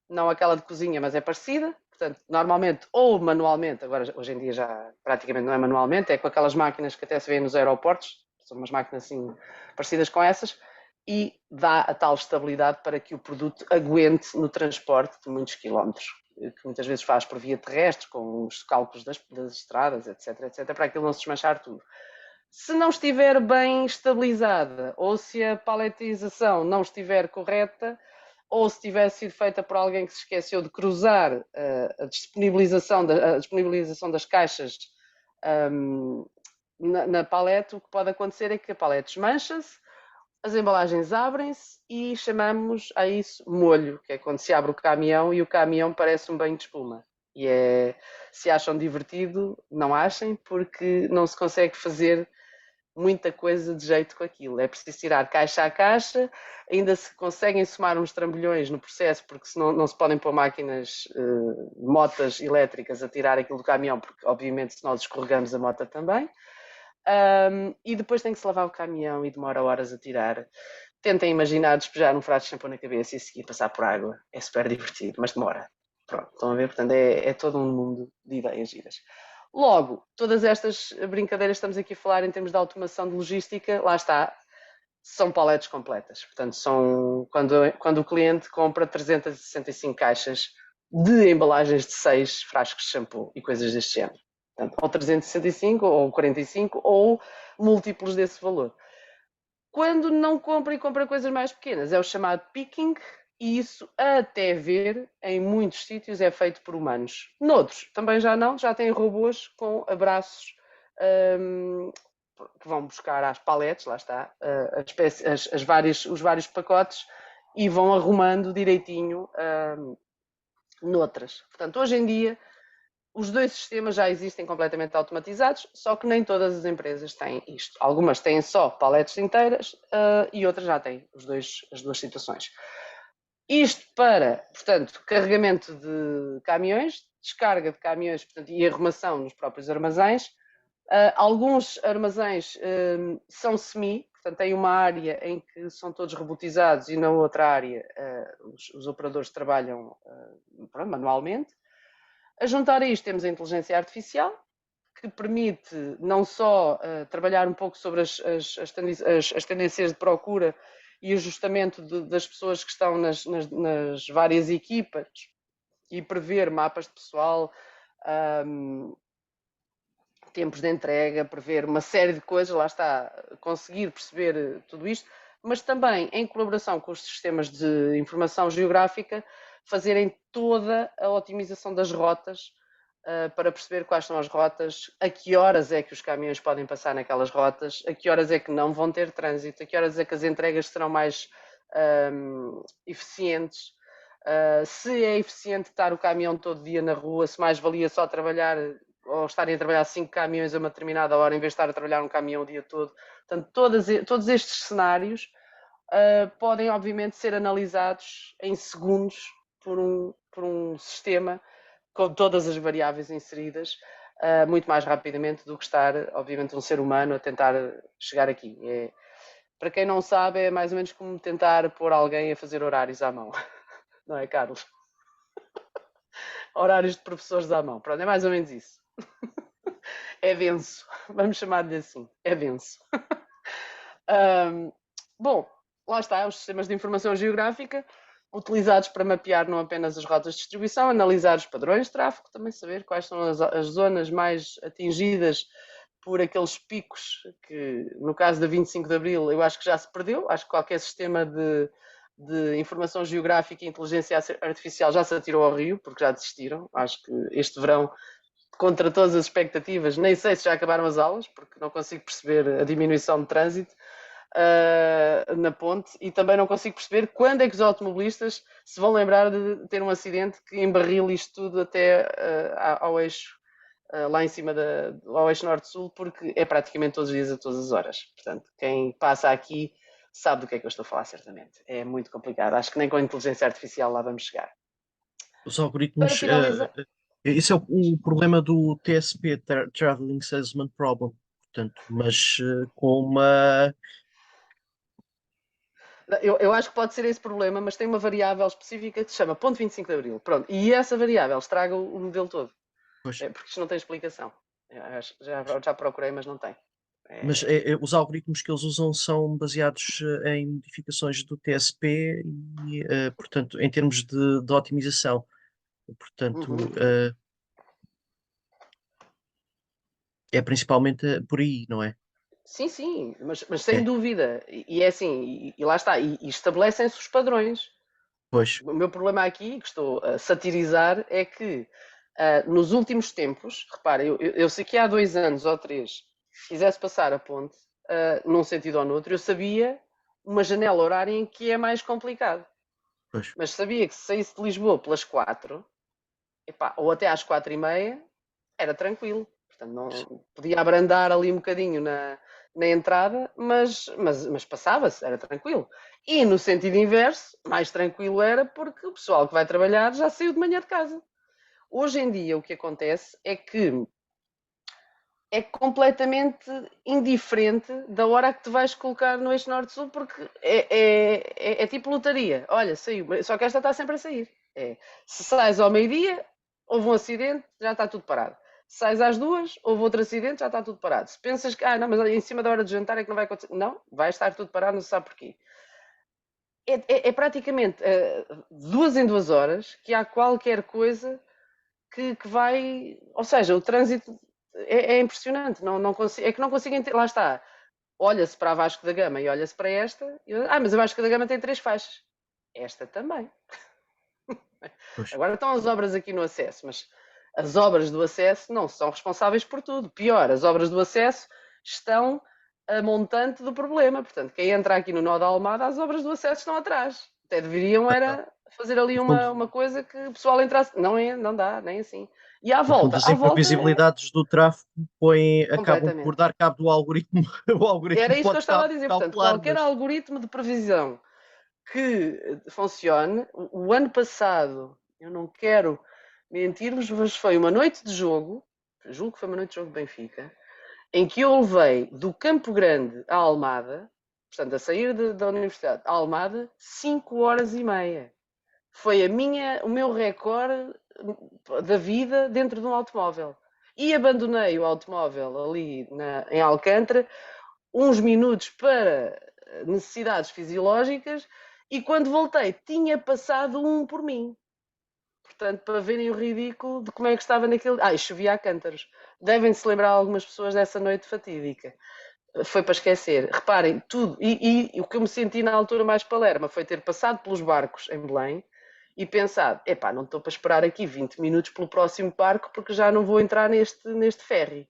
não aquela de cozinha, mas é parecida. Portanto, normalmente ou manualmente, agora hoje em dia já praticamente não é manualmente, é com aquelas máquinas que até se vêem nos aeroportos, são umas máquinas assim parecidas com essas, e dá a tal estabilidade para que o produto aguente no transporte de muitos quilómetros, que muitas vezes faz por via terrestre, com os cálculos das estradas, etc, para aquilo não se desmanchar tudo. Se não estiver bem estabilizada, ou se a paletização não estiver correta, ou se tiver sido feita por alguém que se esqueceu de cruzar a disponibilização das caixas na palete, o que pode acontecer é que a palete desmancha-se, as embalagens abrem-se e chamamos a isso molho, que é quando se abre o caminhão e o caminhão parece um banho de espuma. E se acham divertido, não achem, porque não se consegue fazer muita coisa de jeito com aquilo. É preciso tirar caixa a caixa, ainda se conseguem somar uns trambolhões no processo, porque senão não se podem pôr máquinas, motas elétricas a tirar aquilo do caminhão, porque obviamente se nós escorregamos a moto também. E depois tem que se lavar o caminhão e demora horas a tirar. Tentem imaginar despejar um frasco de shampoo na cabeça e seguir passar por água. É super divertido, mas demora. Pronto, estão a ver? Portanto, é todo um mundo de ideias giras. Logo, todas estas brincadeiras estamos aqui a falar em termos de automação de logística, lá está, são paletes completas. Portanto, são quando o cliente compra 365 caixas de embalagens de 6 frascos de shampoo e coisas deste género. Portanto, ou 365, ou 45, ou múltiplos desse valor. Quando não compra e compra coisas mais pequenas, é o chamado picking, e isso, até ver, em muitos sítios é feito por humanos. Noutros, também já não, já têm robôs com abraços que vão buscar às paletes, lá está, os vários pacotes e vão arrumando direitinho noutras. Portanto, hoje em dia, os dois sistemas já existem completamente automatizados, só que nem todas as empresas têm isto. Algumas têm só paletes inteiras e outras já têm as duas situações. Isto para, portanto, carregamento de caminhões, descarga de caminhões, portanto, e arrumação nos próprios armazéns. Alguns armazéns são semi, portanto, tem uma área em que são todos robotizados e na outra área os operadores trabalham manualmente. A juntar a isto temos a inteligência artificial, que permite não só trabalhar um pouco sobre as tendências de procura e ajustamento das pessoas que estão nas várias equipas e prever mapas de pessoal, tempos de entrega, prever uma série de coisas, lá está, conseguir perceber tudo isto, mas também em colaboração com os sistemas de informação geográfica, fazerem toda a otimização das rotas para perceber quais são as rotas, a que horas é que os caminhões podem passar naquelas rotas, a que horas é que não vão ter trânsito, a que horas é que as entregas serão mais eficientes, se é eficiente estar o caminhão todo dia na rua, se mais valia só trabalhar ou estarem a trabalhar 5 caminhões a uma determinada hora em vez de estar a trabalhar um caminhão o dia todo. Portanto, todos estes cenários podem obviamente ser analisados em segundos por um sistema com todas as variáveis inseridas muito mais rapidamente do que estar, obviamente, um ser humano a tentar chegar aqui. Para quem não sabe, é mais ou menos como tentar pôr alguém a fazer horários à mão. Não é, Carlos? Horários de professores à mão. Pronto, é mais ou menos isso. É denso. Vamos chamar-lhe assim. É denso. Bom, lá está, os sistemas de informação geográfica utilizados para mapear não apenas as rotas de distribuição, analisar os padrões de tráfego, também saber quais são as zonas mais atingidas por aqueles picos que, no caso da 25 de Abril, eu acho que já se perdeu. Acho que qualquer sistema de informação geográfica e inteligência artificial já se atirou ao rio, porque já desistiram. Acho que este verão, contra todas as expectativas, nem sei se já acabaram as aulas, porque não consigo perceber a diminuição de trânsito na ponte, e também não consigo perceber quando é que os automobilistas se vão lembrar de ter um acidente que embarrila isto tudo até ao eixo, lá em cima ao eixo norte-sul, porque é praticamente todos os dias a todas as horas. Portanto, quem passa aqui sabe do que é que eu estou a falar, certamente. É muito complicado. Acho que nem com a inteligência artificial lá vamos chegar. Os Para algoritmos, finalizar, esse é o problema do TSP, Traveling Salesman Problem, portanto, mas com uma. eu acho que pode ser esse problema, mas tem uma variável específica que se chama ponto 25 de Abril. Pronto, e essa variável estraga o modelo todo. Pois, Porque isto não tem explicação. Já procurei, mas não tem. mas os algoritmos que eles usam são baseados em modificações do TSP e, portanto, em termos de otimização. Portanto, é principalmente por aí, não é? Sim, sim, mas sem É, dúvida. E é assim, e lá está, e estabelecem-se os padrões. pois, O meu problema aqui, que estou a satirizar, é que nos últimos tempos, repara, eu sei que há 2 anos ou 3 quisesse passar a ponte, num sentido ou noutro, eu sabia uma janela horária em que é mais complicado. pois. Mas sabia que se saísse de Lisboa pelas 4, epá, ou até às 4h30, era tranquilo. Portanto, não, podia abrandar ali um bocadinho na entrada, mas passava-se, era tranquilo. E no sentido inverso, mais tranquilo era porque o pessoal que vai trabalhar já saiu de manhã de casa. Hoje em dia o que acontece é que é completamente indiferente da hora que te vais colocar no eixo norte-sul, porque é tipo lotaria. Olha, saiu, só que esta está sempre a sair. Se sais ao meio-dia, houve um acidente, já está tudo parado. Se sais às 2, houve outro acidente, já está tudo parado. Se pensas que, não, mas em cima da hora de jantar é que não vai acontecer. Não, vai estar tudo parado, não se sabe porquê. É praticamente 2 em 2 horas que há qualquer coisa que vai. Ou seja, o trânsito é impressionante. É que não consigo entender. Lá está. Olha-se para a Vasco da Gama e olha-se para esta. Mas a Vasco da Gama tem 3 faixas. Esta também. Pois. Agora estão as obras aqui no acesso, mas as obras do acesso não são responsáveis por tudo. Pior, as obras do acesso estão a montante do problema. Portanto, quem entra aqui no nó da Almada, as obras do acesso estão atrás. Até deveriam era fazer ali No fundo, uma coisa que o pessoal entrasse. Não dá, nem assim. E à no fundo, volta, as imprevisibilidades do tráfego acabam por completamente. dar cabo do algoritmo. O algoritmo Era isso que eu pode estava a dizer. Portanto, calcular, qualquer mas algoritmo de previsão que funcione, o ano passado, eu não quero mentir-vos, mas foi uma noite de jogo, julgo que foi uma noite de jogo de Benfica, em que eu levei do Campo Grande à Almada, portanto, a sair da Universidade à Almada, 5 horas e meia. Foi o meu recorde da vida dentro de um automóvel. E abandonei o automóvel ali em Alcântara uns minutos para necessidades fisiológicas e quando voltei tinha passado um por mim. Portanto, para verem o ridículo de como é que estava naquele. E chovia a cântaros. Devem-se lembrar algumas pessoas dessa noite fatídica. Foi para esquecer. Reparem, tudo. E o que eu me senti na altura mais palerma foi ter passado pelos barcos em Belém e pensado: não estou para esperar aqui 20 minutos pelo próximo barco porque já não vou entrar neste ferry.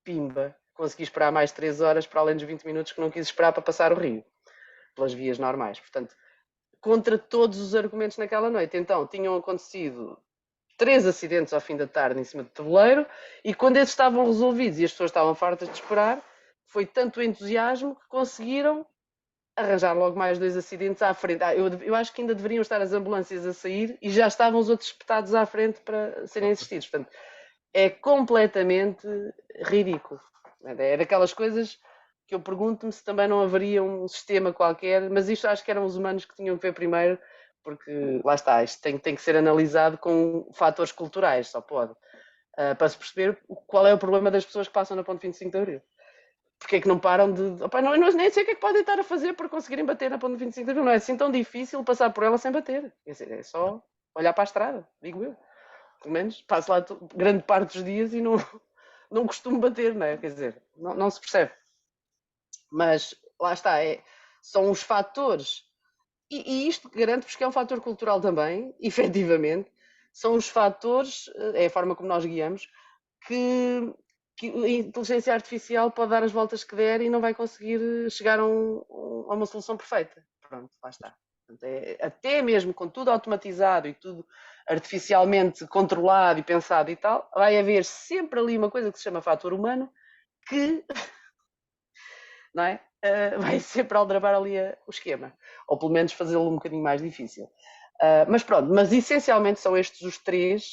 Pimba. Consegui esperar mais 3 horas para além dos 20 minutos que não quis esperar para passar o rio. Pelas vias normais. Portanto, contra todos os argumentos naquela noite. Então, tinham acontecido 3 acidentes ao fim da tarde em cima do tabuleiro e quando esses estavam resolvidos e as pessoas estavam fartas de esperar, foi tanto entusiasmo que conseguiram arranjar logo mais 2 acidentes à frente. Eu acho que ainda deveriam estar as ambulâncias a sair e já estavam os outros espetados à frente para serem assistidos. Portanto, é completamente ridículo. É daquelas coisas que eu pergunto-me se também não haveria um sistema qualquer, mas isto acho que eram os humanos que tinham que ver primeiro, porque lá está, isto tem que ser analisado com fatores culturais, só pode, para se perceber qual é o problema das pessoas que passam na ponte 25 de Abril. Porque é que não param de. Nem sei o que é que podem estar a fazer para conseguirem bater na ponte 25 de Abril. Não é assim tão difícil passar por ela sem bater. Quer dizer, é só olhar para a estrada, digo eu. Pelo menos passo lá grande parte dos dias e não costumo bater, não é? Quer dizer, não se percebe. Mas lá está, são os fatores, e isto garanto-vos que é um fator cultural também, efetivamente, são os fatores, é a forma como nós guiamos, que a inteligência artificial pode dar as voltas que der e não vai conseguir chegar a uma solução perfeita. Pronto, lá está. Até mesmo com tudo automatizado e tudo artificialmente controlado e pensado e tal, vai haver sempre ali uma coisa que se chama fator humano que não é? Vai sempre aldrabar ali o esquema, ou pelo menos fazê-lo um bocadinho mais difícil. Mas pronto, mas essencialmente são estes os 3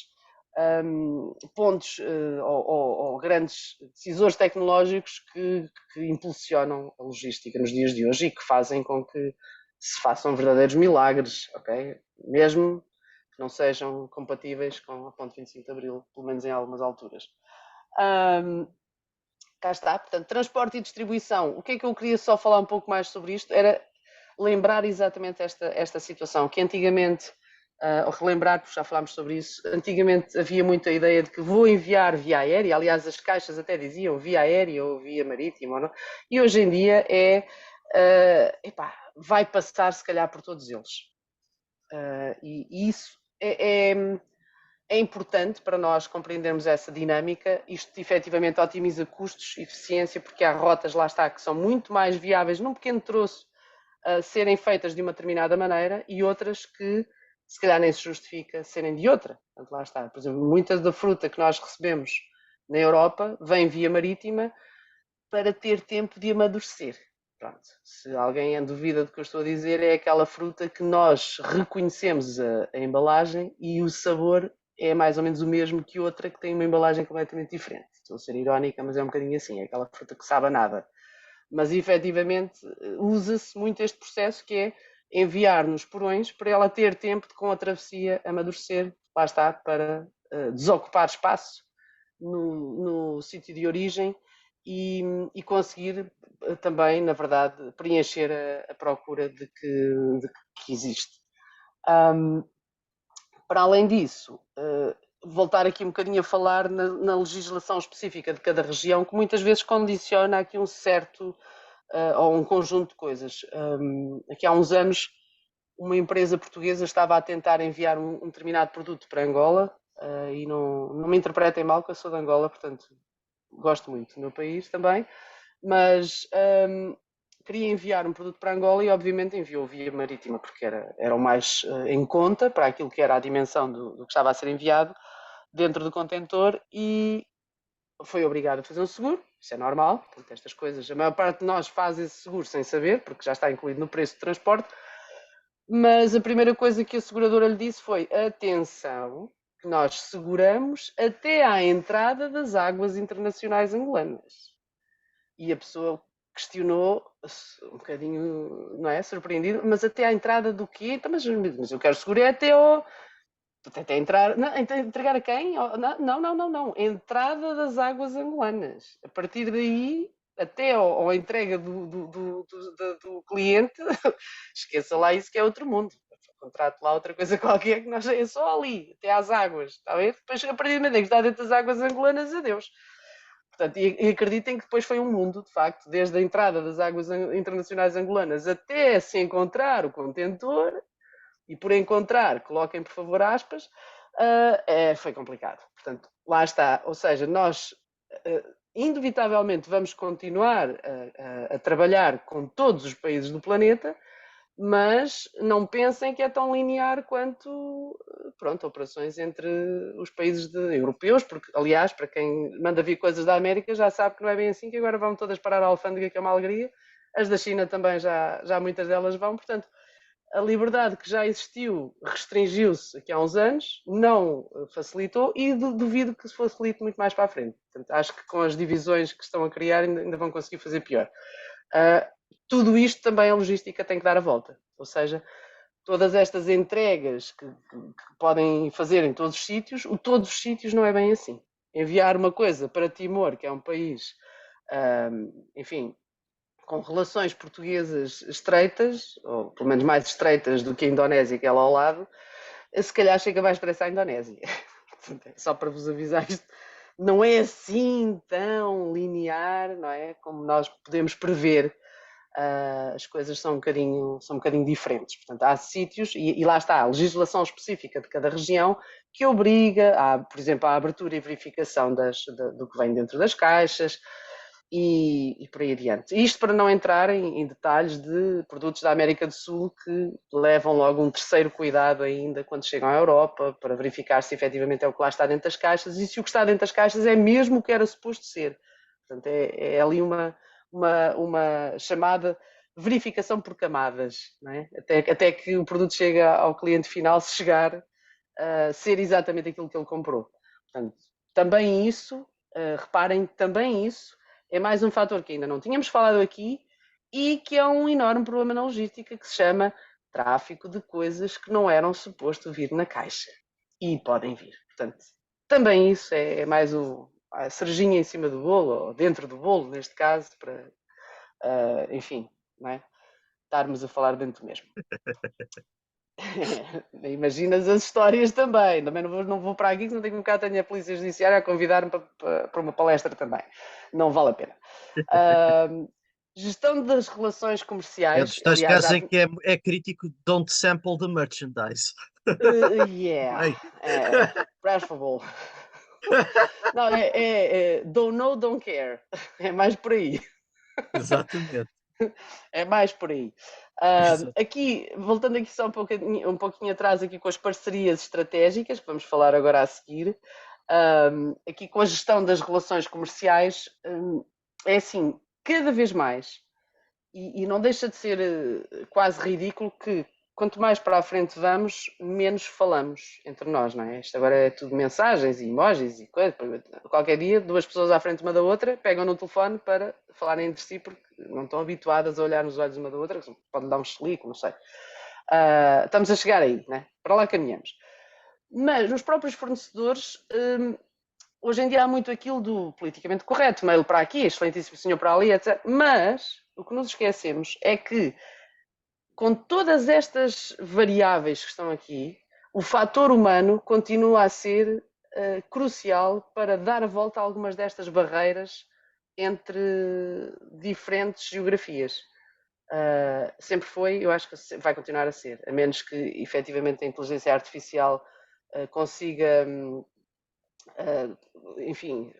pontos ou grandes decisores tecnológicos que impulsionam a logística nos dias de hoje e que fazem com que se façam verdadeiros milagres, ok? Mesmo que não sejam compatíveis com a ponte 25 de Abril, pelo menos em algumas alturas. Cá está, portanto, transporte e distribuição. O que é que eu queria só falar um pouco mais sobre isto? Era lembrar exatamente esta situação, que antigamente, ou relembrar, porque já falámos sobre isso, antigamente havia muita ideia de que vou enviar via aérea, aliás as caixas até diziam via aérea ou via marítima, ou não? E hoje em dia vai passar se calhar por todos eles. E isso é importante para nós compreendermos essa dinâmica. Isto efetivamente otimiza custos e eficiência, porque há rotas, lá está, que são muito mais viáveis num pequeno troço a serem feitas de uma determinada maneira e outras que se calhar nem se justifica serem de outra. Portanto, lá está. Por exemplo, muita da fruta que nós recebemos na Europa vem via marítima para ter tempo de amadurecer. Pronto. Se alguém duvida do que eu estou a dizer, é aquela fruta que nós reconhecemos a embalagem e o sabor é mais ou menos o mesmo que outra que tem uma embalagem completamente diferente. Estou a ser irónica, mas é um bocadinho assim, é aquela fruta que sabe a nada. Mas efetivamente usa-se muito este processo que enviar nos porões para ela ter tempo de, com a travessia, amadurecer, lá está, para desocupar espaço no sítio de origem e conseguir também, na verdade, preencher a procura de que existe. Para além disso, voltar aqui um bocadinho a falar na legislação específica de cada região, que muitas vezes condiciona aqui um certo ou um conjunto de coisas. Aqui há uns anos, uma empresa portuguesa estava a tentar enviar um determinado produto para Angola, e não me interpretem mal, que eu sou de Angola, portanto gosto muito do meu país também, mas queria enviar um produto para Angola e obviamente enviou via marítima, porque era o mais em conta para aquilo que era a dimensão do que estava a ser enviado dentro do contentor e foi obrigado a fazer um seguro, isso é normal, porque estas coisas, a maior parte de nós faz esse seguro sem saber, porque já está incluído no preço de transporte, mas a primeira coisa que a seguradora lhe disse foi: atenção, que nós seguramos até à entrada das águas internacionais angolanas. E a pessoa questionou, um bocadinho, não é, surpreendido, mas até à entrada do quê? Então, mas eu quero segurar até ao... Até entrar, não, entregar a quem? Não. Entrada das águas angolanas. A partir daí, até à entrega do cliente, esqueça lá isso que é outro mundo. Contrato lá outra coisa qualquer que nós é só ali, até às águas, está bem? Depois, a partir do momento em que está dentro das águas angolanas, adeus. Portanto, e acreditem que depois foi um mundo, de facto, desde a entrada das águas internacionais angolanas até se encontrar o contentor, e por encontrar, coloquem por favor aspas, foi complicado. Portanto, lá está. Ou seja, nós indubitavelmente vamos continuar a trabalhar com todos os países do planeta, mas não pensem que é tão linear quanto, pronto, operações entre os países europeus, porque, aliás, para quem manda vir coisas da América já sabe que não é bem assim, que agora vão todas parar à alfândega, que é uma alegria. As da China também já muitas delas vão, portanto, a liberdade que já existiu restringiu-se aqui há uns anos, não facilitou e duvido que se facilite muito mais para a frente. Portanto, acho que com as divisões que estão a criar ainda vão conseguir fazer pior. Tudo isto também a logística tem que dar a volta. Ou seja, todas estas entregas que podem fazer em todos os sítios, o todos os sítios não é bem assim. Enviar uma coisa para Timor, que é um país, enfim, com relações portuguesas estreitas, ou pelo menos mais estreitas do que a Indonésia, que é lá ao lado, se calhar chega mais depressa à Indonésia. Só para vos avisar, isto não é assim tão linear, não é? Como nós podemos prever. As coisas são um bocadinho diferentes. Portanto, há sítios, e lá está, a legislação específica de cada região que obriga, por exemplo, a abertura e verificação do que vem dentro das caixas e por aí adiante. Isto para não entrar em detalhes de produtos da América do Sul que levam logo um terceiro cuidado ainda quando chegam à Europa, para verificar se efetivamente é o que lá está dentro das caixas e se o que está dentro das caixas é mesmo o que era suposto ser. Portanto, é ali uma chamada verificação por camadas, não é? Até que o produto chega ao cliente final, se chegar a ser exatamente aquilo que ele comprou. Portanto, também isso, reparem, também isso é mais um fator que ainda não tínhamos falado aqui e que é um enorme problema na logística, que se chama tráfico de coisas que não eram suposto vir na caixa. E podem vir. Portanto, também isso é mais a cerejinha em cima do bolo, ou dentro do bolo, neste caso, para, enfim, não é? Estarmos a falar dentro do mesmo. Imaginas as histórias também. Também não vou para aqui, que não tenho um bocado, tenho a Polícia Judiciária a convidar-me para uma palestra também. Não vale a pena. Gestão das relações É comerciais. dos tais Aliás, casos em que é crítico, don't sample the merchandise. yeah, preferable. Não, don't know, don't care. É mais por aí. Exatamente. É mais por aí. Aqui, voltando aqui só um pouquinho atrás aqui com as parcerias estratégicas, que vamos falar agora a seguir, aqui com a gestão das relações comerciais, é assim, cada vez mais, e não deixa de ser quase ridículo que quanto mais para a frente vamos, menos falamos entre nós, não é? Isto agora é tudo mensagens e emojis e coisas. Qualquer dia, duas pessoas à frente uma da outra pegam no telefone para falarem entre si porque não estão habituadas a olhar nos olhos uma da outra, pode dar um chilico, não sei. Estamos a chegar aí, né? Para lá caminhamos. Mas nos próprios fornecedores, hoje em dia há muito aquilo do politicamente correto, mail para aqui, excelentíssimo senhor para ali, etc. Mas o que nos esquecemos é que, com todas estas variáveis que estão aqui, o fator humano continua a ser crucial para dar a volta a algumas destas barreiras entre diferentes geografias. Sempre foi, eu acho que vai continuar a ser, a menos que efetivamente a inteligência artificial consiga, enfim,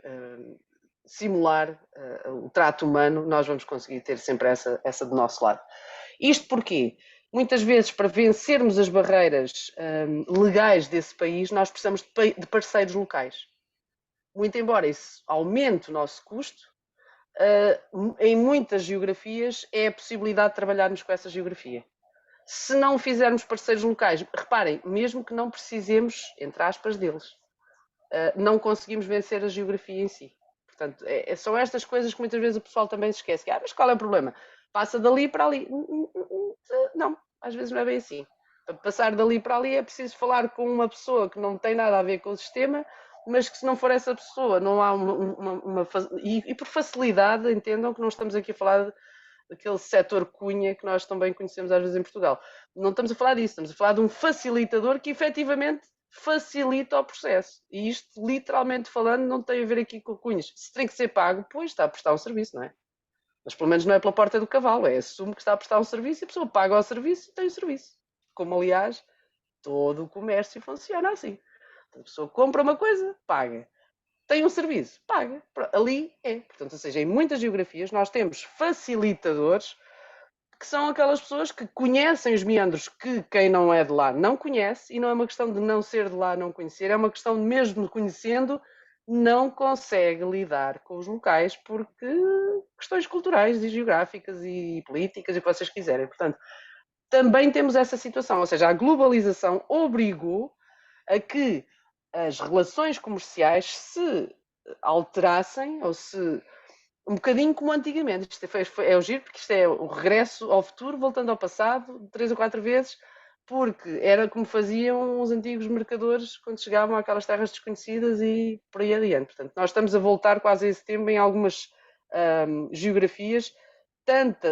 simular o trato humano, nós vamos conseguir ter sempre essa do nosso lado. Isto porque, muitas vezes, para vencermos as barreiras legais desse país, nós precisamos de parceiros locais. Muito embora isso aumente o nosso custo, em muitas geografias é a possibilidade de trabalharmos com essa geografia. Se não fizermos parceiros locais, reparem, mesmo que não precisemos, entre aspas, deles, não conseguimos vencer a geografia em si. Portanto, são estas coisas que muitas vezes o pessoal também se esquece. Mas qual é o problema? Passa dali para ali. Não, às vezes não é bem assim. Para passar dali para ali é preciso falar com uma pessoa que não tem nada a ver com o sistema, mas que se não for essa pessoa, não há e por facilidade, entendam que não estamos aqui a falar daquele setor cunha que nós também conhecemos às vezes em Portugal. Não estamos a falar disso, estamos a falar de um facilitador que efetivamente facilita o processo. E isto, literalmente falando, não tem a ver aqui com cunhas. Se tem que ser pago, pois está a prestar um serviço, não é? Mas pelo menos não é pela porta do cavalo, é assume que está a prestar um serviço e a pessoa paga o serviço e tem o serviço. Como, aliás, todo o comércio funciona assim. A pessoa compra uma coisa, paga. Tem um serviço, paga. Ali é. Portanto, ou seja, em muitas geografias nós temos facilitadores que são aquelas pessoas que conhecem os meandros que quem não é de lá não conhece, e não é uma questão de não ser de lá não conhecer, é uma questão de mesmo conhecendo não consegue lidar com os locais porque questões culturais e geográficas e políticas e o que vocês quiserem. Portanto, também temos essa situação, ou seja, a globalização obrigou a que as relações comerciais se alterassem ou se um bocadinho como antigamente. Isto é o giro, porque isto é o regresso ao futuro, voltando ao passado, 3 ou 4 vezes, porque era como faziam os antigos mercadores quando chegavam àquelas terras desconhecidas e por aí adiante. Portanto, nós estamos a voltar quase a esse tempo em algumas geografias,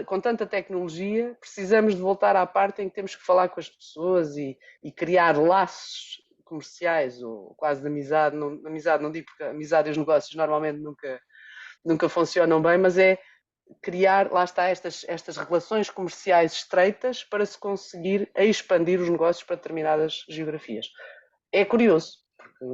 com tanta tecnologia, precisamos de voltar à parte em que temos que falar com as pessoas e criar laços comerciais ou quase de amizade. Amizade não digo porque a amizade e os negócios normalmente nunca funcionam bem, mas é criar, lá está, estas relações comerciais estreitas para se conseguir expandir os negócios para determinadas geografias. É curioso, porque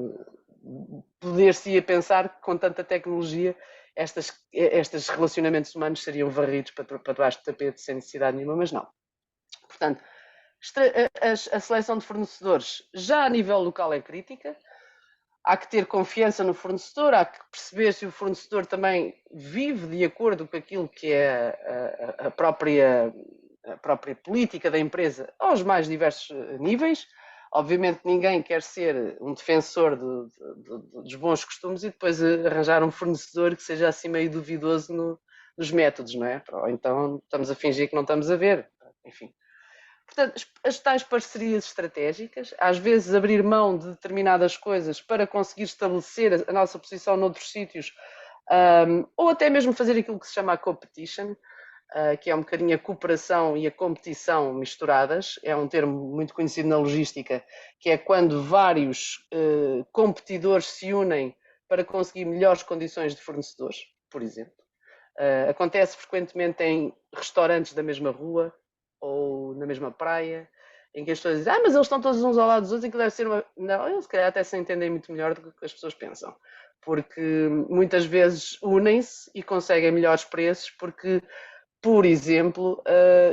poder-se-ia pensar que com tanta tecnologia estes relacionamentos humanos seriam varridos para debaixo do tapete sem necessidade nenhuma, mas não. Portanto, a seleção de fornecedores já a nível local é crítica. Há que ter confiança no fornecedor, há que perceber se o fornecedor também vive de acordo com aquilo que é a própria política da empresa aos mais diversos níveis. Obviamente ninguém quer ser um defensor dos bons costumes e depois arranjar um fornecedor que seja assim meio duvidoso nos métodos, não é? Ou então estamos a fingir que não estamos a ver. Enfim. Portanto, as tais parcerias estratégicas, às vezes abrir mão de determinadas coisas para conseguir estabelecer a nossa posição noutros sítios, ou até mesmo fazer aquilo que se chama a competition, que é um bocadinho a cooperação e a competição misturadas. É um termo muito conhecido na logística, que é quando vários competidores se unem para conseguir melhores condições de fornecedores, por exemplo. Acontece frequentemente em restaurantes da mesma rua, ou na mesma praia, em que as pessoas dizem, mas eles estão todos uns ao lado dos outros, em que deve ser uma... Não, eles se calhar até se entendem muito melhor do que as pessoas pensam, porque muitas vezes unem-se e conseguem melhores preços, porque, por exemplo,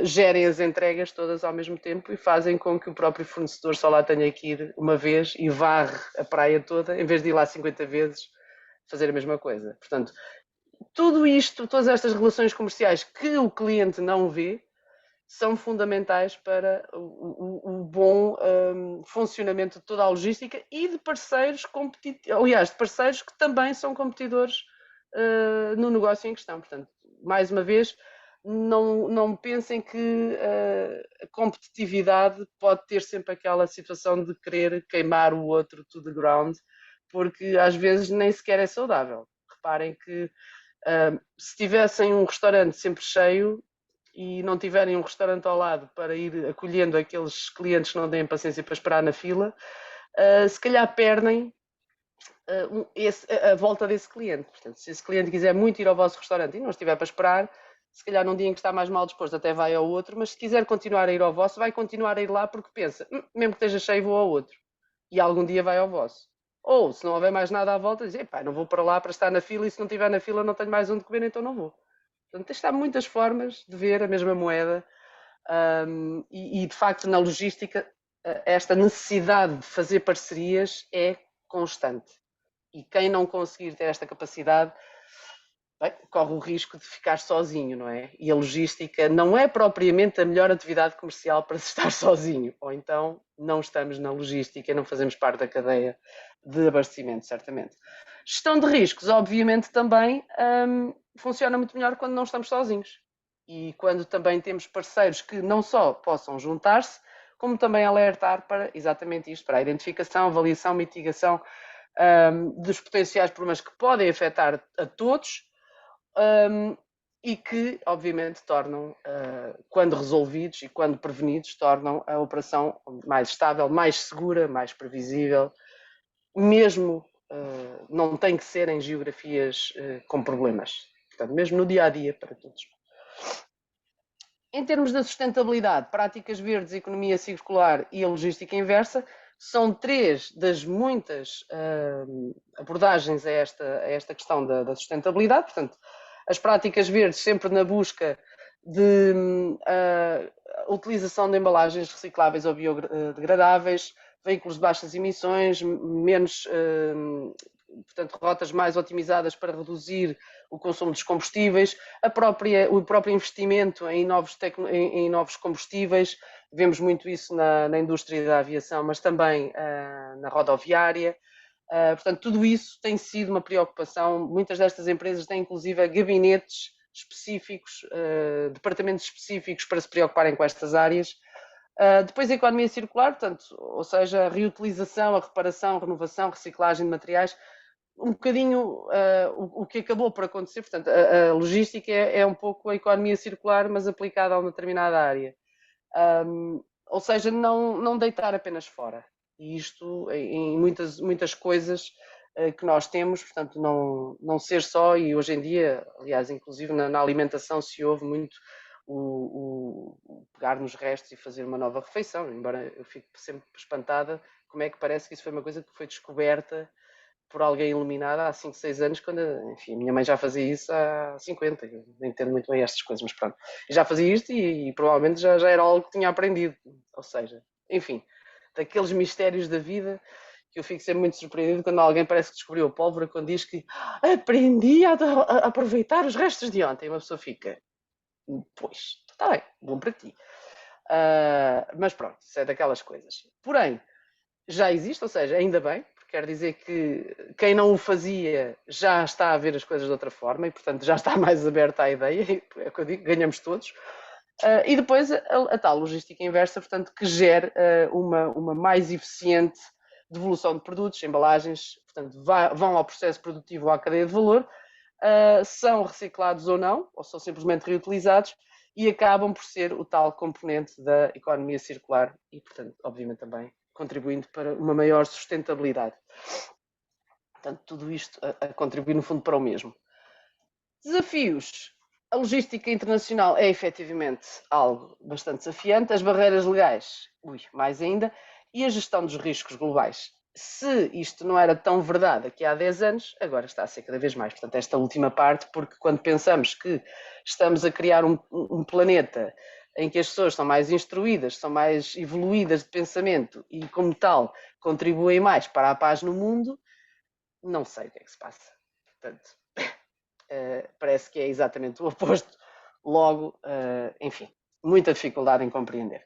gerem as entregas todas ao mesmo tempo e fazem com que o próprio fornecedor só lá tenha que ir uma vez e varre a praia toda, em vez de ir lá 50 vezes fazer a mesma coisa. Portanto, tudo isto, todas estas relações comerciais que o cliente não vê, são fundamentais para o bom funcionamento de toda a logística e de parceiros competitivos, aliás, de parceiros que também são competidores no negócio em questão. Portanto, mais uma vez, não pensem que competitividade pode ter sempre aquela situação de querer queimar o outro to the ground, porque às vezes nem sequer é saudável. Reparem que se tivessem um restaurante sempre cheio e não tiverem um restaurante ao lado para ir acolhendo aqueles clientes que não têm paciência para esperar na fila, se calhar perdem a volta desse cliente. Portanto, se esse cliente quiser muito ir ao vosso restaurante e não estiver para esperar, se calhar num dia em que está mais mal disposto até vai ao outro, mas se quiser continuar a ir ao vosso, vai continuar a ir lá porque pensa, mesmo que esteja cheio vou ao outro. E algum dia vai ao vosso. Ou, se não houver mais nada à volta, diz, não vou para lá para estar na fila e se não estiver na fila não tenho mais onde comer, então não vou. Portanto, está muitas formas de ver a mesma moeda e, de facto, na logística, esta necessidade de fazer parcerias é constante. E quem não conseguir ter esta capacidade, bem, corre o risco de ficar sozinho, não é? E a logística não é propriamente a melhor atividade comercial para se estar sozinho. Ou então não estamos na logística, não fazemos parte da cadeia de abastecimento, certamente. Gestão de riscos, obviamente, também funciona muito melhor quando não estamos sozinhos. E quando também temos parceiros que não só possam juntar-se, como também alertar para exatamente isto, para a identificação, avaliação, mitigação dos potenciais problemas que podem afetar a todos e que, obviamente, tornam, quando resolvidos e quando prevenidos, tornam a operação mais estável, mais segura, mais previsível, mesmo não tem que ser em geografias com problemas. Portanto, mesmo no dia a dia, para todos. Em termos da sustentabilidade, práticas verdes, economia circular e a logística inversa são três das muitas abordagens a esta questão da sustentabilidade. Portanto, as práticas verdes sempre na busca de utilização de embalagens recicláveis ou biodegradáveis, veículos de baixas emissões, menos, portanto, rotas mais otimizadas para reduzir o consumo dos combustíveis, o próprio investimento em novos combustíveis. Vemos muito isso na indústria da aviação, mas também na rodoviária. Portanto, tudo isso tem sido uma preocupação. Muitas destas empresas têm, inclusive, gabinetes específicos, departamentos específicos para se preocuparem com estas áreas. Depois a economia circular, portanto, ou seja, a reutilização, a reparação, a renovação, reciclagem de materiais, um bocadinho o que acabou por acontecer. Portanto, a logística é um pouco a economia circular, mas aplicada a uma determinada área. Ou seja, não deitar apenas fora. E isto em muitas coisas que nós temos, portanto, não ser só, e hoje em dia, aliás, inclusive na alimentação se ouve muito o pegar nos restos e fazer uma nova refeição, embora eu fique sempre espantada como é que parece que isso foi uma coisa que foi descoberta por alguém iluminado há 5, 6 anos, quando, enfim, a minha mãe já fazia isso há 50, eu não entendo muito bem estas coisas, mas pronto. Já fazia isto e provavelmente já era algo que tinha aprendido, ou seja, enfim, daqueles mistérios da vida que eu fico sempre muito surpreendido quando alguém parece que descobriu a pólvora, quando diz que aprendi a aproveitar os restos de ontem, e uma pessoa fica, pois, está bem, bom para ti. Mas pronto, isso é daquelas coisas. Porém, já existe, ou seja, ainda bem, porque quer dizer que quem não o fazia já está a ver as coisas de outra forma e, portanto, já está mais aberto à ideia, é o que eu digo, ganhamos todos. E depois a tal logística inversa, portanto, que gere uma mais eficiente devolução de produtos, embalagens, portanto, vão ao processo produtivo ou à cadeia de valor, são reciclados ou não, ou são simplesmente reutilizados e acabam por ser o tal componente da economia circular e, portanto, obviamente também contribuindo para uma maior sustentabilidade. Portanto, tudo isto a contribuir, no fundo, para o mesmo. Desafios. A logística internacional é efetivamente algo bastante desafiante, as barreiras legais, mais ainda, e a gestão dos riscos globais. Se isto não era tão verdade aqui há 10 anos, agora está a ser cada vez mais. Portanto, esta última parte, porque quando pensamos que estamos a criar um planeta em que as pessoas são mais instruídas, são mais evoluídas de pensamento e, como tal, contribuem mais para a paz no mundo, não sei o que é que se passa. Portanto, parece que é exatamente o oposto. Logo, enfim, muita dificuldade em compreender.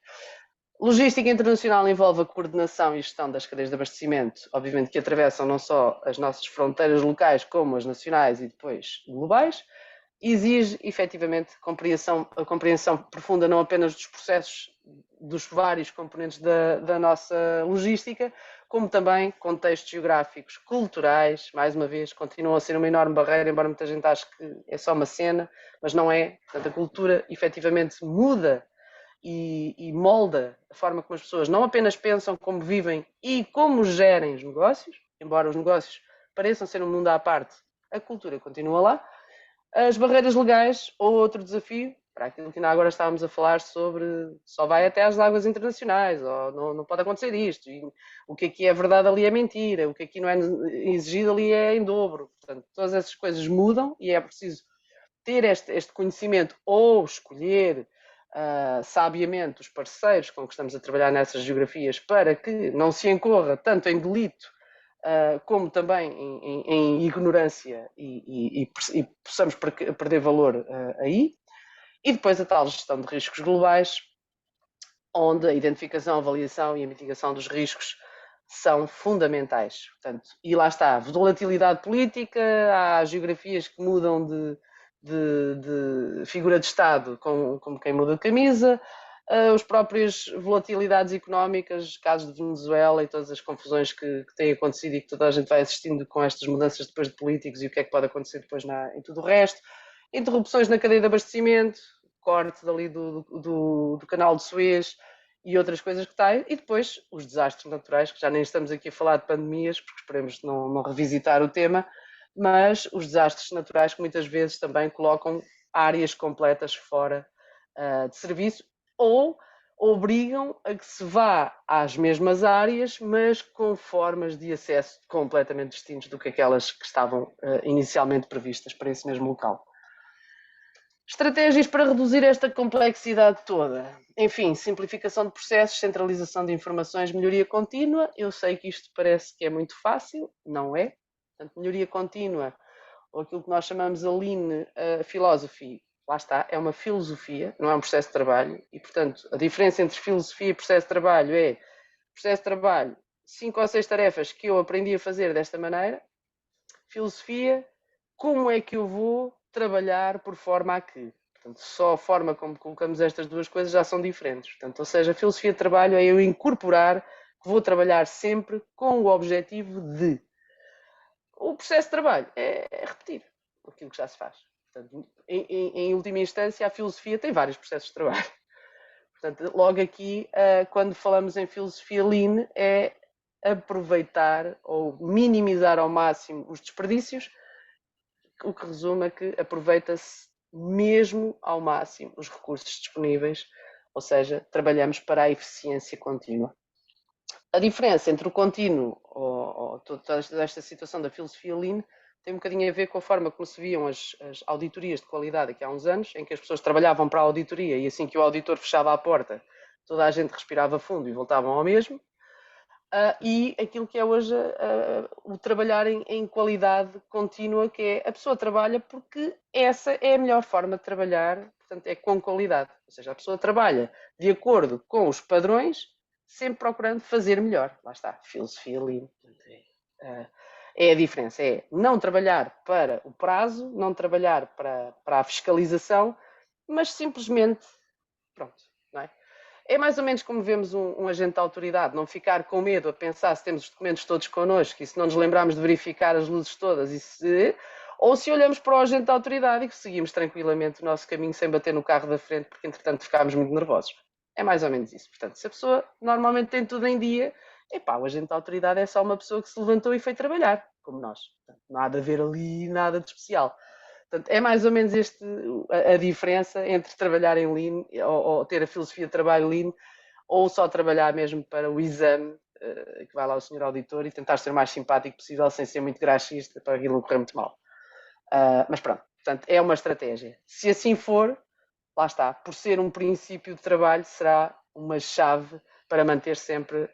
Logística internacional envolve a coordenação e gestão das cadeias de abastecimento, obviamente que atravessam não só as nossas fronteiras locais, como as nacionais e depois globais. Exige, efetivamente, a compreensão profunda não apenas dos processos dos vários componentes da nossa logística, como também contextos geográficos, culturais, mais uma vez, continuam a ser uma enorme barreira, embora muita gente ache que é só uma cena, mas não é. Portanto, a cultura efetivamente muda e molda a forma como as pessoas não apenas pensam, como vivem e como gerem os negócios, embora os negócios pareçam ser um mundo à parte, a cultura continua lá. As barreiras legais, ou outro desafio, para aquilo que ainda agora estávamos a falar sobre só vai até às águas internacionais, ou não pode acontecer isto, e o que aqui é verdade ali é mentira, o que aqui não é exigido ali é em dobro. Portanto, todas essas coisas mudam e é preciso ter este conhecimento ou escolher sabiamente os parceiros com que estamos a trabalhar nessas geografias para que não se incorra tanto em delito como também em ignorância e possamos perder valor aí. E depois a tal gestão de riscos globais, onde a identificação, a avaliação e a mitigação dos riscos são fundamentais. Portanto, e lá está, a volatilidade política, há geografias que mudam de figura de Estado como quem muda de camisa, as próprias volatilidades económicas, casos de Venezuela e todas as confusões que têm acontecido e que toda a gente vai assistindo com estas mudanças depois de políticos e o que é que pode acontecer depois em tudo o resto. Interrupções na cadeia de abastecimento, corte dali do canal de Suez e outras coisas que têm, e depois os desastres naturais, que já nem estamos aqui a falar de pandemias, porque esperemos não revisitar o tema, mas os desastres naturais que muitas vezes também colocam áreas completas fora de serviço ou obrigam a que se vá às mesmas áreas, mas com formas de acesso completamente distintas do que aquelas que estavam inicialmente previstas para esse mesmo local. Estratégias para reduzir esta complexidade toda. Enfim, simplificação de processos, centralização de informações, melhoria contínua. Eu sei que isto parece que é muito fácil, não é? Portanto, melhoria contínua, ou aquilo que nós chamamos a Lean Philosophy, lá está, é uma filosofia, não é um processo de trabalho. E, portanto, a diferença entre filosofia e processo de trabalho é, processo de trabalho, 5 ou 6 tarefas que eu aprendi a fazer desta maneira. Filosofia, como é que eu vou trabalhar por forma a que? Portanto, só a forma como colocamos estas duas coisas já são diferentes. Portanto, ou seja, a filosofia de trabalho é eu incorporar que vou trabalhar sempre com o objetivo de. O processo de trabalho é repetir aquilo que já se faz. Portanto, em última instância, a filosofia tem vários processos de trabalho. Portanto, logo aqui, quando falamos em filosofia Lean, é aproveitar ou minimizar ao máximo os desperdícios, o que resume a que aproveita-se mesmo ao máximo os recursos disponíveis, ou seja, trabalhamos para a eficiência contínua. A diferença entre o contínuo ou toda esta situação da filosofia Lean tem um bocadinho a ver com a forma como se viam as auditorias de qualidade aqui há uns anos, em que as pessoas trabalhavam para a auditoria e assim que o auditor fechava a porta, toda a gente respirava fundo e voltavam ao mesmo. E aquilo que é hoje o trabalhar em qualidade contínua, que é a pessoa trabalha porque essa é a melhor forma de trabalhar, portanto é com qualidade, ou seja, a pessoa trabalha de acordo com os padrões, sempre procurando fazer melhor. Lá está, filosofia Lean. É a diferença, é não trabalhar para o prazo, não trabalhar para a fiscalização, mas simplesmente, pronto, não é? É mais ou menos como vemos um agente de autoridade, não ficar com medo a pensar se temos os documentos todos connosco e se não nos lembrarmos de verificar as luzes todas, ou se olhamos para o agente de autoridade e seguimos tranquilamente o nosso caminho sem bater no carro da frente porque entretanto ficámos muito nervosos. É mais ou menos isso. Portanto, se a pessoa normalmente tem tudo em dia, o agente de autoridade é só uma pessoa que se levantou e foi trabalhar, como nós. Portanto, nada a ver ali, nada de especial. Portanto, é mais ou menos a diferença entre trabalhar em Lean ou ter a filosofia de trabalho Lean ou só trabalhar mesmo para o exame, que vai lá o senhor auditor e tentar ser o mais simpático possível sem ser muito graxista para aquilo não correr muito mal. Mas pronto, portanto, é uma estratégia. Se assim for, lá está, por ser um princípio de trabalho, será uma chave para manter sempre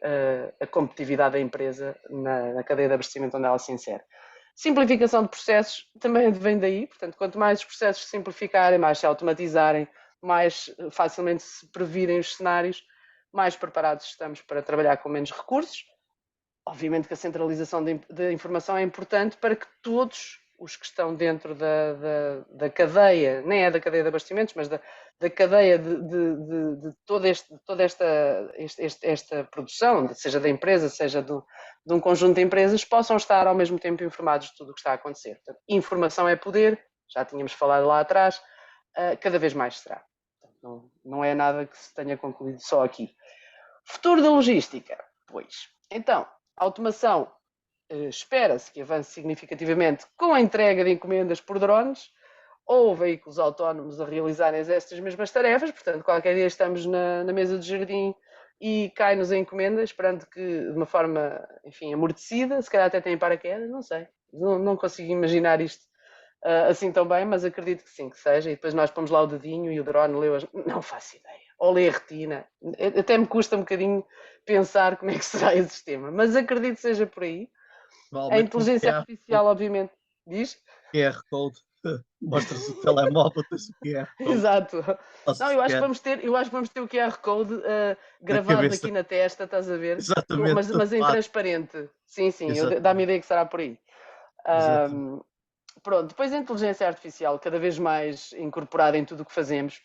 a competitividade da empresa na cadeia de abastecimento onde ela se insere. Simplificação de processos também vem daí, portanto, quanto mais os processos se simplificarem, mais se automatizarem, mais facilmente se previrem os cenários, mais preparados estamos para trabalhar com menos recursos. Obviamente que a centralização de informação é importante para que todos os que estão dentro da cadeia, nem é da cadeia de abastecimentos, mas da cadeia de toda esta produção, seja da empresa, seja de um conjunto de empresas, possam estar ao mesmo tempo informados de tudo o que está a acontecer. Portanto, informação é poder, já tínhamos falado lá atrás, cada vez mais será. Não é nada que se tenha concluído só aqui. Futuro da logística. Pois, então, a automação espera-se que avance significativamente com a entrega de encomendas por drones ou veículos autónomos a realizarem estas mesmas tarefas. Portanto, qualquer dia estamos na mesa de jardim e cai-nos a encomenda, esperando que de uma forma, enfim, amortecida, se calhar até tem paraquedas, não sei. Não consigo imaginar isto assim tão bem, mas acredito que sim, que seja. E depois nós pomos lá o dedinho e o drone leu as... Não faço ideia. Ou lê a retina. Até me custa um bocadinho pensar como é que será esse sistema, mas acredito que seja por aí. A Provavelmente com inteligência QR, artificial, obviamente, diz. QR Code. Mostras o telemóvel, tens o QR Code. Exato. Não, Fazes scan eu acho que vamos ter o QR Code na gravado cabeça. aqui na testa, estás a ver? Exatamente, Mas em tatuado. transparente. Sim, sim, dá-me Exatamente, ideia que será por aí. exatamente. Pronto, depois a inteligência artificial cada vez mais incorporada em tudo o que fazemos,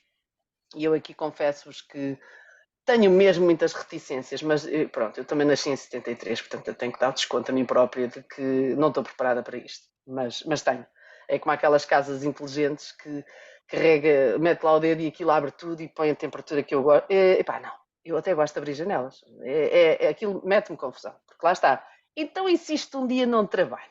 e eu aqui confesso-vos que tenho mesmo muitas reticências, mas pronto, eu também nasci em 73, portanto eu tenho que dar desconto a mim própria de que não estou preparada para isto, mas tenho. É como aquelas casas inteligentes que carrega, mete lá o dedo e aquilo abre tudo e põe a temperatura que eu gosto. Epá, não, eu até gosto de abrir janelas. Aquilo mete-me confusão, porque lá está. Então e se isto um dia não trabalha?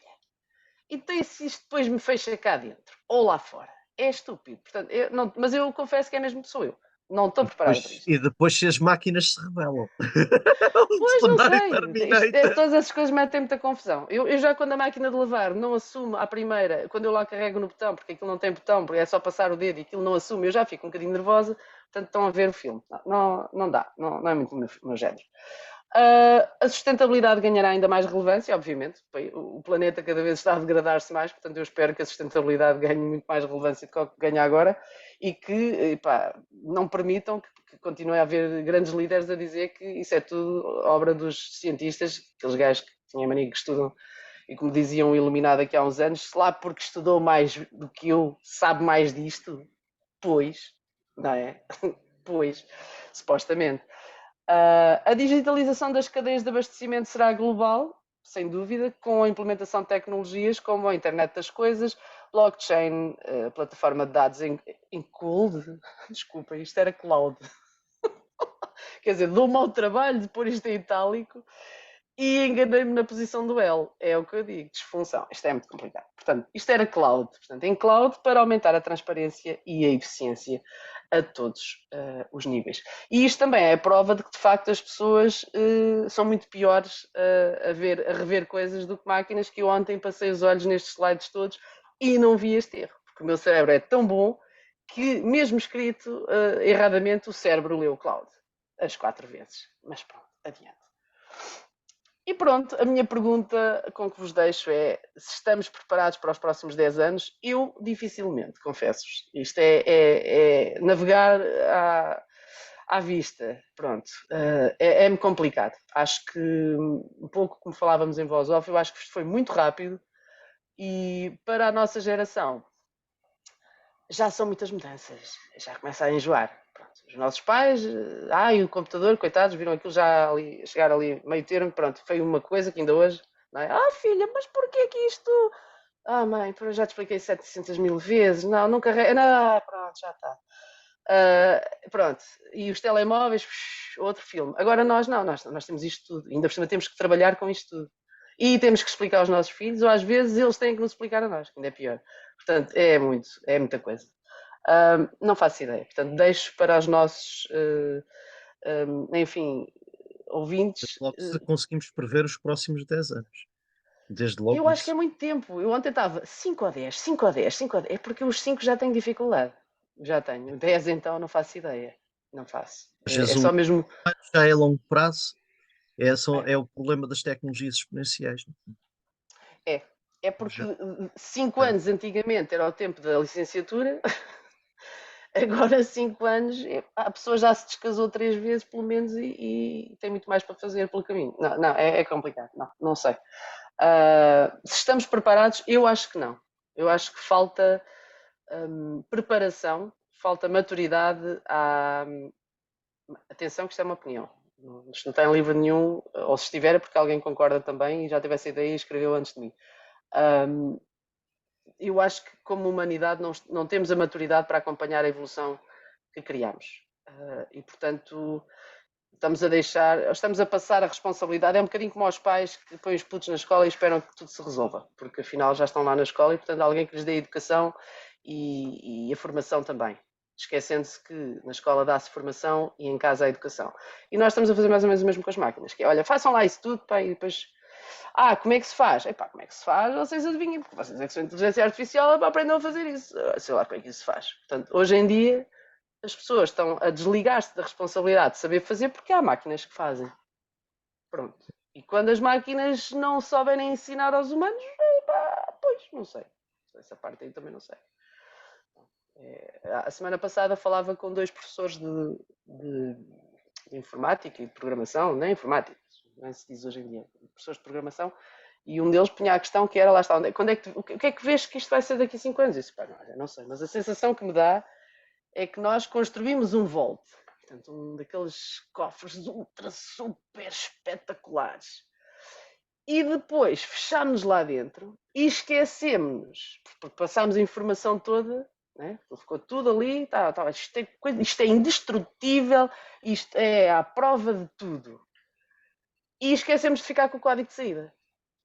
Então e se isto depois me fecha cá dentro? Ou lá fora? É estúpido. Portanto, mas eu confesso que é mesmo que sou eu. Não estou preparada para isto. E depois se as máquinas se rebelam. O Pois não cenário sei, Terminator. todas essas coisas metem muita confusão. Eu já quando a máquina de lavar não assume à primeira, quando eu lá carrego no botão, porque aquilo não tem botão, porque é só passar o dedo e aquilo não assume, eu já fico um bocadinho nervosa, portanto estão a ver o filme. Não dá, não é muito o meu género. A sustentabilidade ganhará ainda mais relevância, obviamente. O planeta cada vez está a degradar-se mais, portanto eu espero que a sustentabilidade ganhe muito mais relevância do que ganha agora e que não permitam que continue a haver grandes líderes a dizer que isso é tudo obra dos cientistas, aqueles gajos que tinham mania que estudam e como diziam o Iluminado aqui há uns anos, se lá porque estudou mais do que eu, sabe mais disto, pois, não é? Pois, supostamente. A digitalização das cadeias de abastecimento será global, sem dúvida, com a implementação de tecnologias como a internet das coisas, blockchain, plataforma de dados em cold, desculpa, isto era cloud. Quer dizer, dou-me ao trabalho de pôr isto em itálico e enganei-me na posição do L. É o que eu digo, disfunção. Isto é muito complicado. Portanto, isto era cloud. Portanto, em cloud para aumentar a transparência e a eficiência a todos os níveis. E isto também é a prova de que, de facto, as pessoas são muito piores a rever coisas do que máquinas, que eu ontem passei os olhos nestes slides todos e não vi este erro. Porque o meu cérebro é tão bom que, mesmo escrito erradamente, o cérebro leu cloud as 4 vezes. Mas pronto, adiante. E pronto, a minha pergunta com que vos deixo é se estamos preparados para os próximos 10 anos. Eu dificilmente, confesso-vos. Isto é navegar à vista. Pronto, é-me complicado. Acho que, um pouco como falávamos em voz off, eu acho que isto foi muito rápido e para a nossa geração já são muitas mudanças. Já começa a enjoar. Pronto, os nossos pais, e o computador, coitados, viram aquilo já ali, chegar ali meio termo, pronto, foi uma coisa que ainda hoje, não é? Filha, mas porquê que isto... mãe, já te expliquei 700 mil vezes, não carrega, não, pronto, já está. Pronto, e os telemóveis, outro filme. Agora nós temos isto tudo, ainda por cima temos que trabalhar com isto tudo. E temos que explicar aos nossos filhos, ou às vezes eles têm que nos explicar a nós, que ainda é pior. Portanto, é muita coisa. Não faço ideia. Portanto, deixo para os nossos, enfim, ouvintes. Logo se conseguimos prever os próximos 10 anos. Desde logo Eu acho que é isso. muito tempo. Eu ontem estava 5 ou 10, 5 ou 10, 5 ou 10. É porque os 5 já tenho dificuldade. Já tenho. 10 então não faço ideia. Não faço. Às É vezes só mesmo. já é longo prazo, É, é o problema das tecnologias exponenciais. é. É porque Já, 5 já. anos antigamente era o tempo da licenciatura. Agora, 5 anos, a pessoa já se descasou 3 vezes, pelo menos, e tem muito mais para fazer pelo caminho. Não, é complicado. Não sei. Se estamos preparados, eu acho que não. Eu acho que falta preparação, falta maturidade. Atenção, que isto é uma opinião. Isto não está em livro nenhum, ou se estiver é porque alguém concorda também e já teve essa ideia e escreveu antes de mim. Um, eu acho que, como humanidade, não temos a maturidade para acompanhar a evolução que criamos. E, portanto, estamos a passar a responsabilidade. É um bocadinho como aos pais que põem os putos na escola e esperam que tudo se resolva, porque afinal já estão lá na escola e, portanto, alguém que lhes dê a educação e a formação também. Esquecendo-se que na escola dá-se formação e em casa há educação. E nós estamos a fazer mais ou menos o mesmo com as máquinas, que é, olha, façam lá isso tudo, pá, e depois como é que se faz? Epá, como é que se faz? Vocês adivinhem, porque vocês é que são inteligência artificial, aprendam a fazer isso. Sei lá como é que isso se faz. Portanto, hoje em dia, as pessoas estão a desligar-se da responsabilidade de saber fazer porque há máquinas que fazem. Pronto. E quando as máquinas não souberem ensinar aos humanos, pois, não sei. Essa parte aí também não sei. A semana passada falava com dois professores de informática e de programação, não é informática, não se diz hoje em dia, professores de programação, e um deles punha a questão que era, lá está, o que é que vês que isto vai ser daqui a 5 anos? Eu disse, não sei, mas a sensação que me dá é que nós construímos um Vault, portanto, um daqueles cofres ultra, super espetaculares, e depois fechámos lá dentro e esquecemos-nos, porque passámos a informação toda, né? Ficou tudo ali, isto é indestrutível, isto é à prova de tudo. E esquecemos de ficar com o código de saída.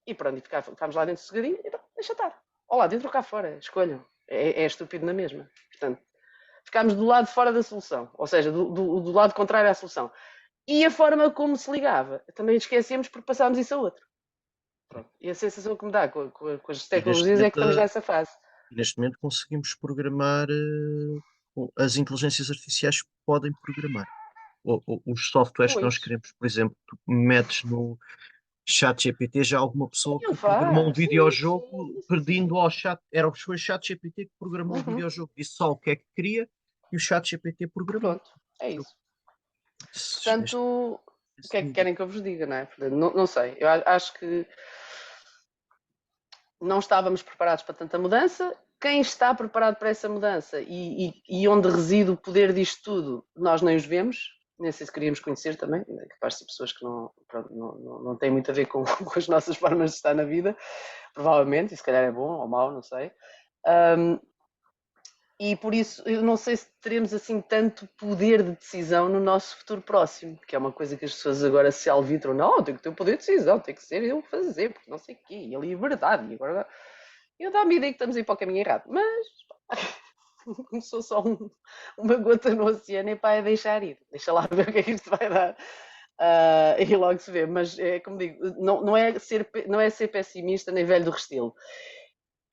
E pronto, ficámos lá dentro sossegadinho e pronto, deixa estar. Ou lá dentro ou cá fora, escolham. É estúpido na mesma. Portanto, ficámos do lado fora da solução, ou seja, do lado contrário à solução. E a forma como se ligava, também esquecemos porque passámos isso a outro. Pronto. E a sensação que me dá com as tecnologias é que estamos nessa fase. Neste momento conseguimos programar, as inteligências artificiais podem programar. Os softwares que nós Pois. queremos, por exemplo, tu metes no chat GPT, já há alguma pessoa Não que programou um faz. Sim, videojogo sim, sim, pedindo sim. ao chat, foi o chat GPT que programou o Uhum. videojogo, disse só o que é que queria e o chat GPT programou. Pronto, é isso. Este Portanto, o que é que nível. querem que eu vos diga, não é? Não sei. Eu acho que não estávamos preparados para tanta mudança. Quem está preparado para essa mudança e onde reside o poder disto tudo, nós nem os vemos. Nem sei se queríamos conhecer também. É capaz de ser pessoas que não têm muito a ver com, com as nossas formas de estar na vida, provavelmente, e se calhar é bom ou mau, não sei. E por isso eu não sei se teremos assim tanto poder de decisão no nosso futuro próximo, que é uma coisa que as pessoas agora se alvitram. Não, tem que ter o poder de decisão, tem que ser eu fazer, porque não sei o quê, e a liberdade. E agora eu dá-me a ideia que estamos a ir para o caminho errado. Mas começou só uma gota no oceano e pá, é deixar ir. Deixa lá ver o que é que isto vai dar. E logo se vê, mas é como digo, não é ser pessimista nem velho do restilo,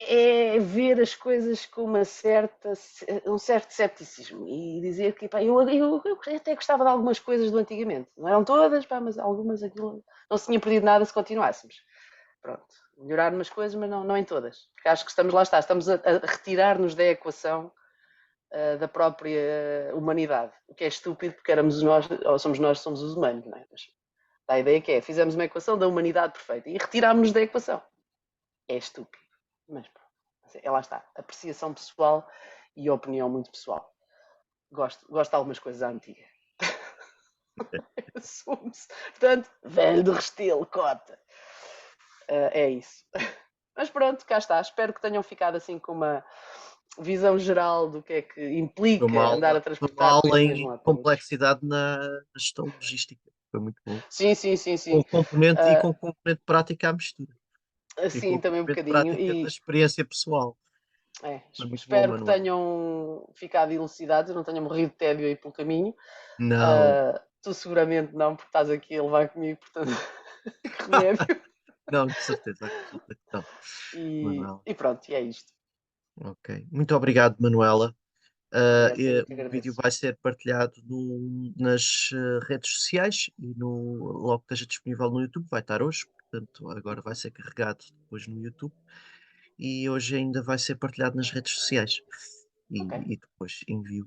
é ver as coisas com um certo cepticismo e dizer que pá, eu até gostava de algumas coisas do antigamente. Não eram todas, pá, mas algumas aquilo não se tinha perdido nada se continuássemos. Pronto, melhorar umas coisas, mas não em todas. Porque acho que estamos a retirar-nos da equação da própria humanidade. O que é estúpido porque éramos nós, ou somos os humanos, não é? Mas a ideia que é, fizemos uma equação da humanidade perfeita e retirámos-nos da equação. É estúpido. Mas lá está. Apreciação pessoal e opinião muito pessoal. Gosto de algumas coisas à antiga. Assume-se. Portanto, velho do restelo, cota. É isso. Mas pronto, cá está. Espero que tenham ficado assim com uma visão geral do que é que implica andar a Foi uma transportar aula coisinhas em móteis. complexidade na gestão logística. Foi muito bom. Sim, sim, sim, Com sim. o componente e com o componente prático à mistura. E com Sim, o também um componente bocadinho. prática da E experiência pessoal. Foi muito bom, espero que Manuel. tenham ficado elucidados, não tenham morrido de tédio aí pelo caminho. Não, Tu seguramente não, porque estás aqui a levar comigo, portanto, que remédio. não, de certeza absoluta que não, Manuel. E pronto, e é isto. Ok. Muito obrigado, Manuela. Obrigado, eu que O vídeo agradeço. vai ser partilhado nas redes sociais e logo que esteja disponível no YouTube, vai estar hoje, portanto, agora vai ser carregado depois no YouTube e hoje ainda vai ser partilhado nas redes sociais Ok, e depois envio.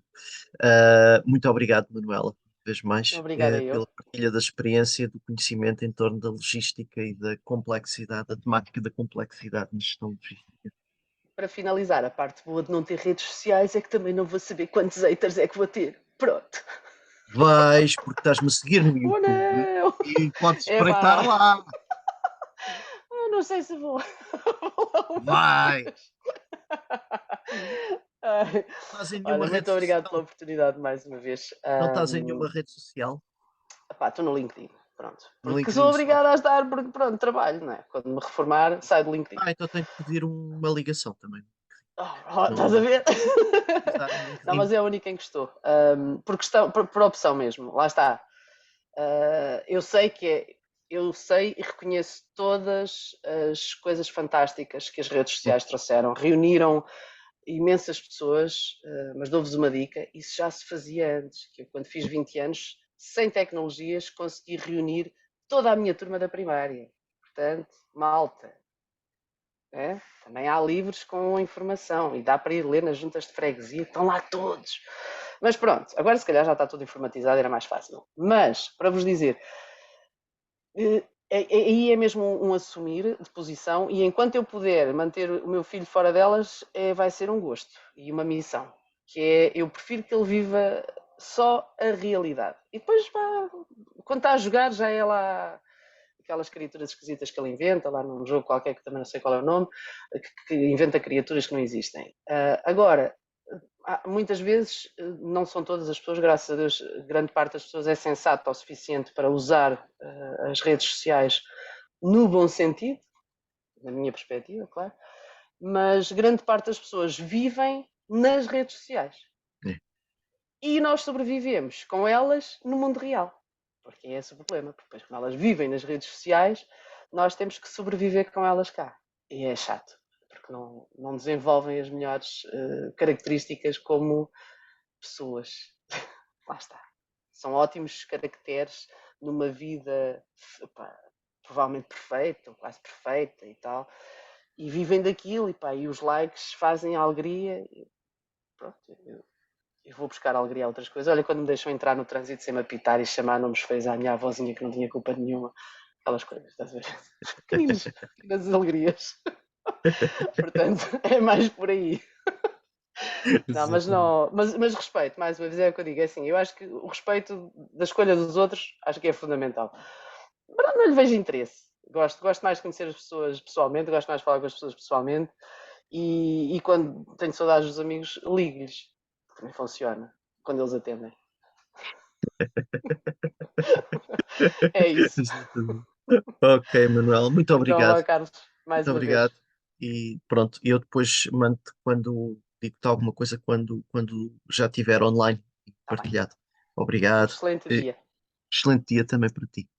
Muito obrigado, Manuela, uma vez mais, obrigada eu. pela partilha da experiência, do conhecimento em torno da logística e da complexidade, da temática da complexidade na gestão logística. para finalizar, a parte boa de não ter redes sociais é que também não vou saber quantos haters é que vou ter. Pronto. Vais, porque estás-me a seguir no Oh YouTube não! e podes espreitar Epá, lá. eu não sei se vou. Vou lá uma Vai. vez. Ai, Não estás em olha, nenhuma rede muito obrigado pela social. oportunidade mais uma vez. Não estás em nenhuma rede social. Epá, estou no LinkedIn, pronto. No Porque sou LinkedIn só. obrigado a estar, porque pronto, trabalho, não é? Quando me reformar, saio do LinkedIn. Então tenho que pedir uma ligação também. Estás a Estou ver? a usar o Não, mas LinkedIn. é a única em que estou. Por questão, por opção mesmo. Lá está. Eu sei que eu sei e reconheço todas as coisas fantásticas que as redes Sim. sociais trouxeram. Reuniram imensas pessoas, mas dou-vos uma dica: isso já se fazia antes. Que eu, quando fiz 20 anos, sem tecnologias, consegui reunir toda a minha turma da primária. Portanto, malta, é? Também há livros com informação e dá para ir ler nas juntas de freguesia, estão lá todos. Mas pronto, agora se calhar já está tudo informatizado, era mais fácil. Mas, para vos dizer, aí é mesmo um assumir de posição e enquanto eu puder manter o meu filho fora delas, vai ser um gosto e uma missão, que é, eu prefiro que ele viva só a realidade. E depois, pá, quando está a jogar, já é lá aquelas criaturas esquisitas que ele inventa, lá num jogo qualquer que também não sei qual é o nome, que inventa criaturas que não existem. Agora, muitas vezes, não são todas as pessoas, graças a Deus, grande parte das pessoas é sensata o suficiente para usar as redes sociais no bom sentido, na minha perspectiva, claro, mas grande parte das pessoas vivem nas redes sociais. É. E nós sobrevivemos com elas no mundo real. Porque é esse o problema. Porque depois, quando elas vivem nas redes sociais, nós temos que sobreviver com elas cá. E é chato. Porque não desenvolvem as melhores características como pessoas. Lá está. São ótimos caracteres numa vida pá, provavelmente perfeita, ou quase perfeita e tal. E vivem daquilo e os likes fazem a alegria. E pronto, eu vou buscar alegria a outras coisas. Olha, quando me deixam entrar no trânsito sem me apitar e chamar nomes feios à minha avózinha que não tinha culpa nenhuma, aquelas coisas, estás a ver? Pequenas alegrias. Portanto, é mais por aí. Não, mas Exatamente. não, mas respeito, mais uma vez é o que eu digo, é assim, eu acho que o respeito da escolha dos outros acho que é fundamental. Mas não lhe vejo interesse. Gosto mais de conhecer as pessoas pessoalmente, gosto mais de falar com as pessoas pessoalmente e quando tenho saudades dos amigos, ligo-lhes. Também funciona, quando eles atendem. É isso. Exatamente. Ok, Manuel, muito Então, obrigado. vá, Carlos, mais Muito uma vez. obrigado. E pronto, eu depois mando quando digo-te alguma coisa quando já estiver online e Está bem. partilhado. Um Obrigado. excelente E dia. excelente dia também para ti.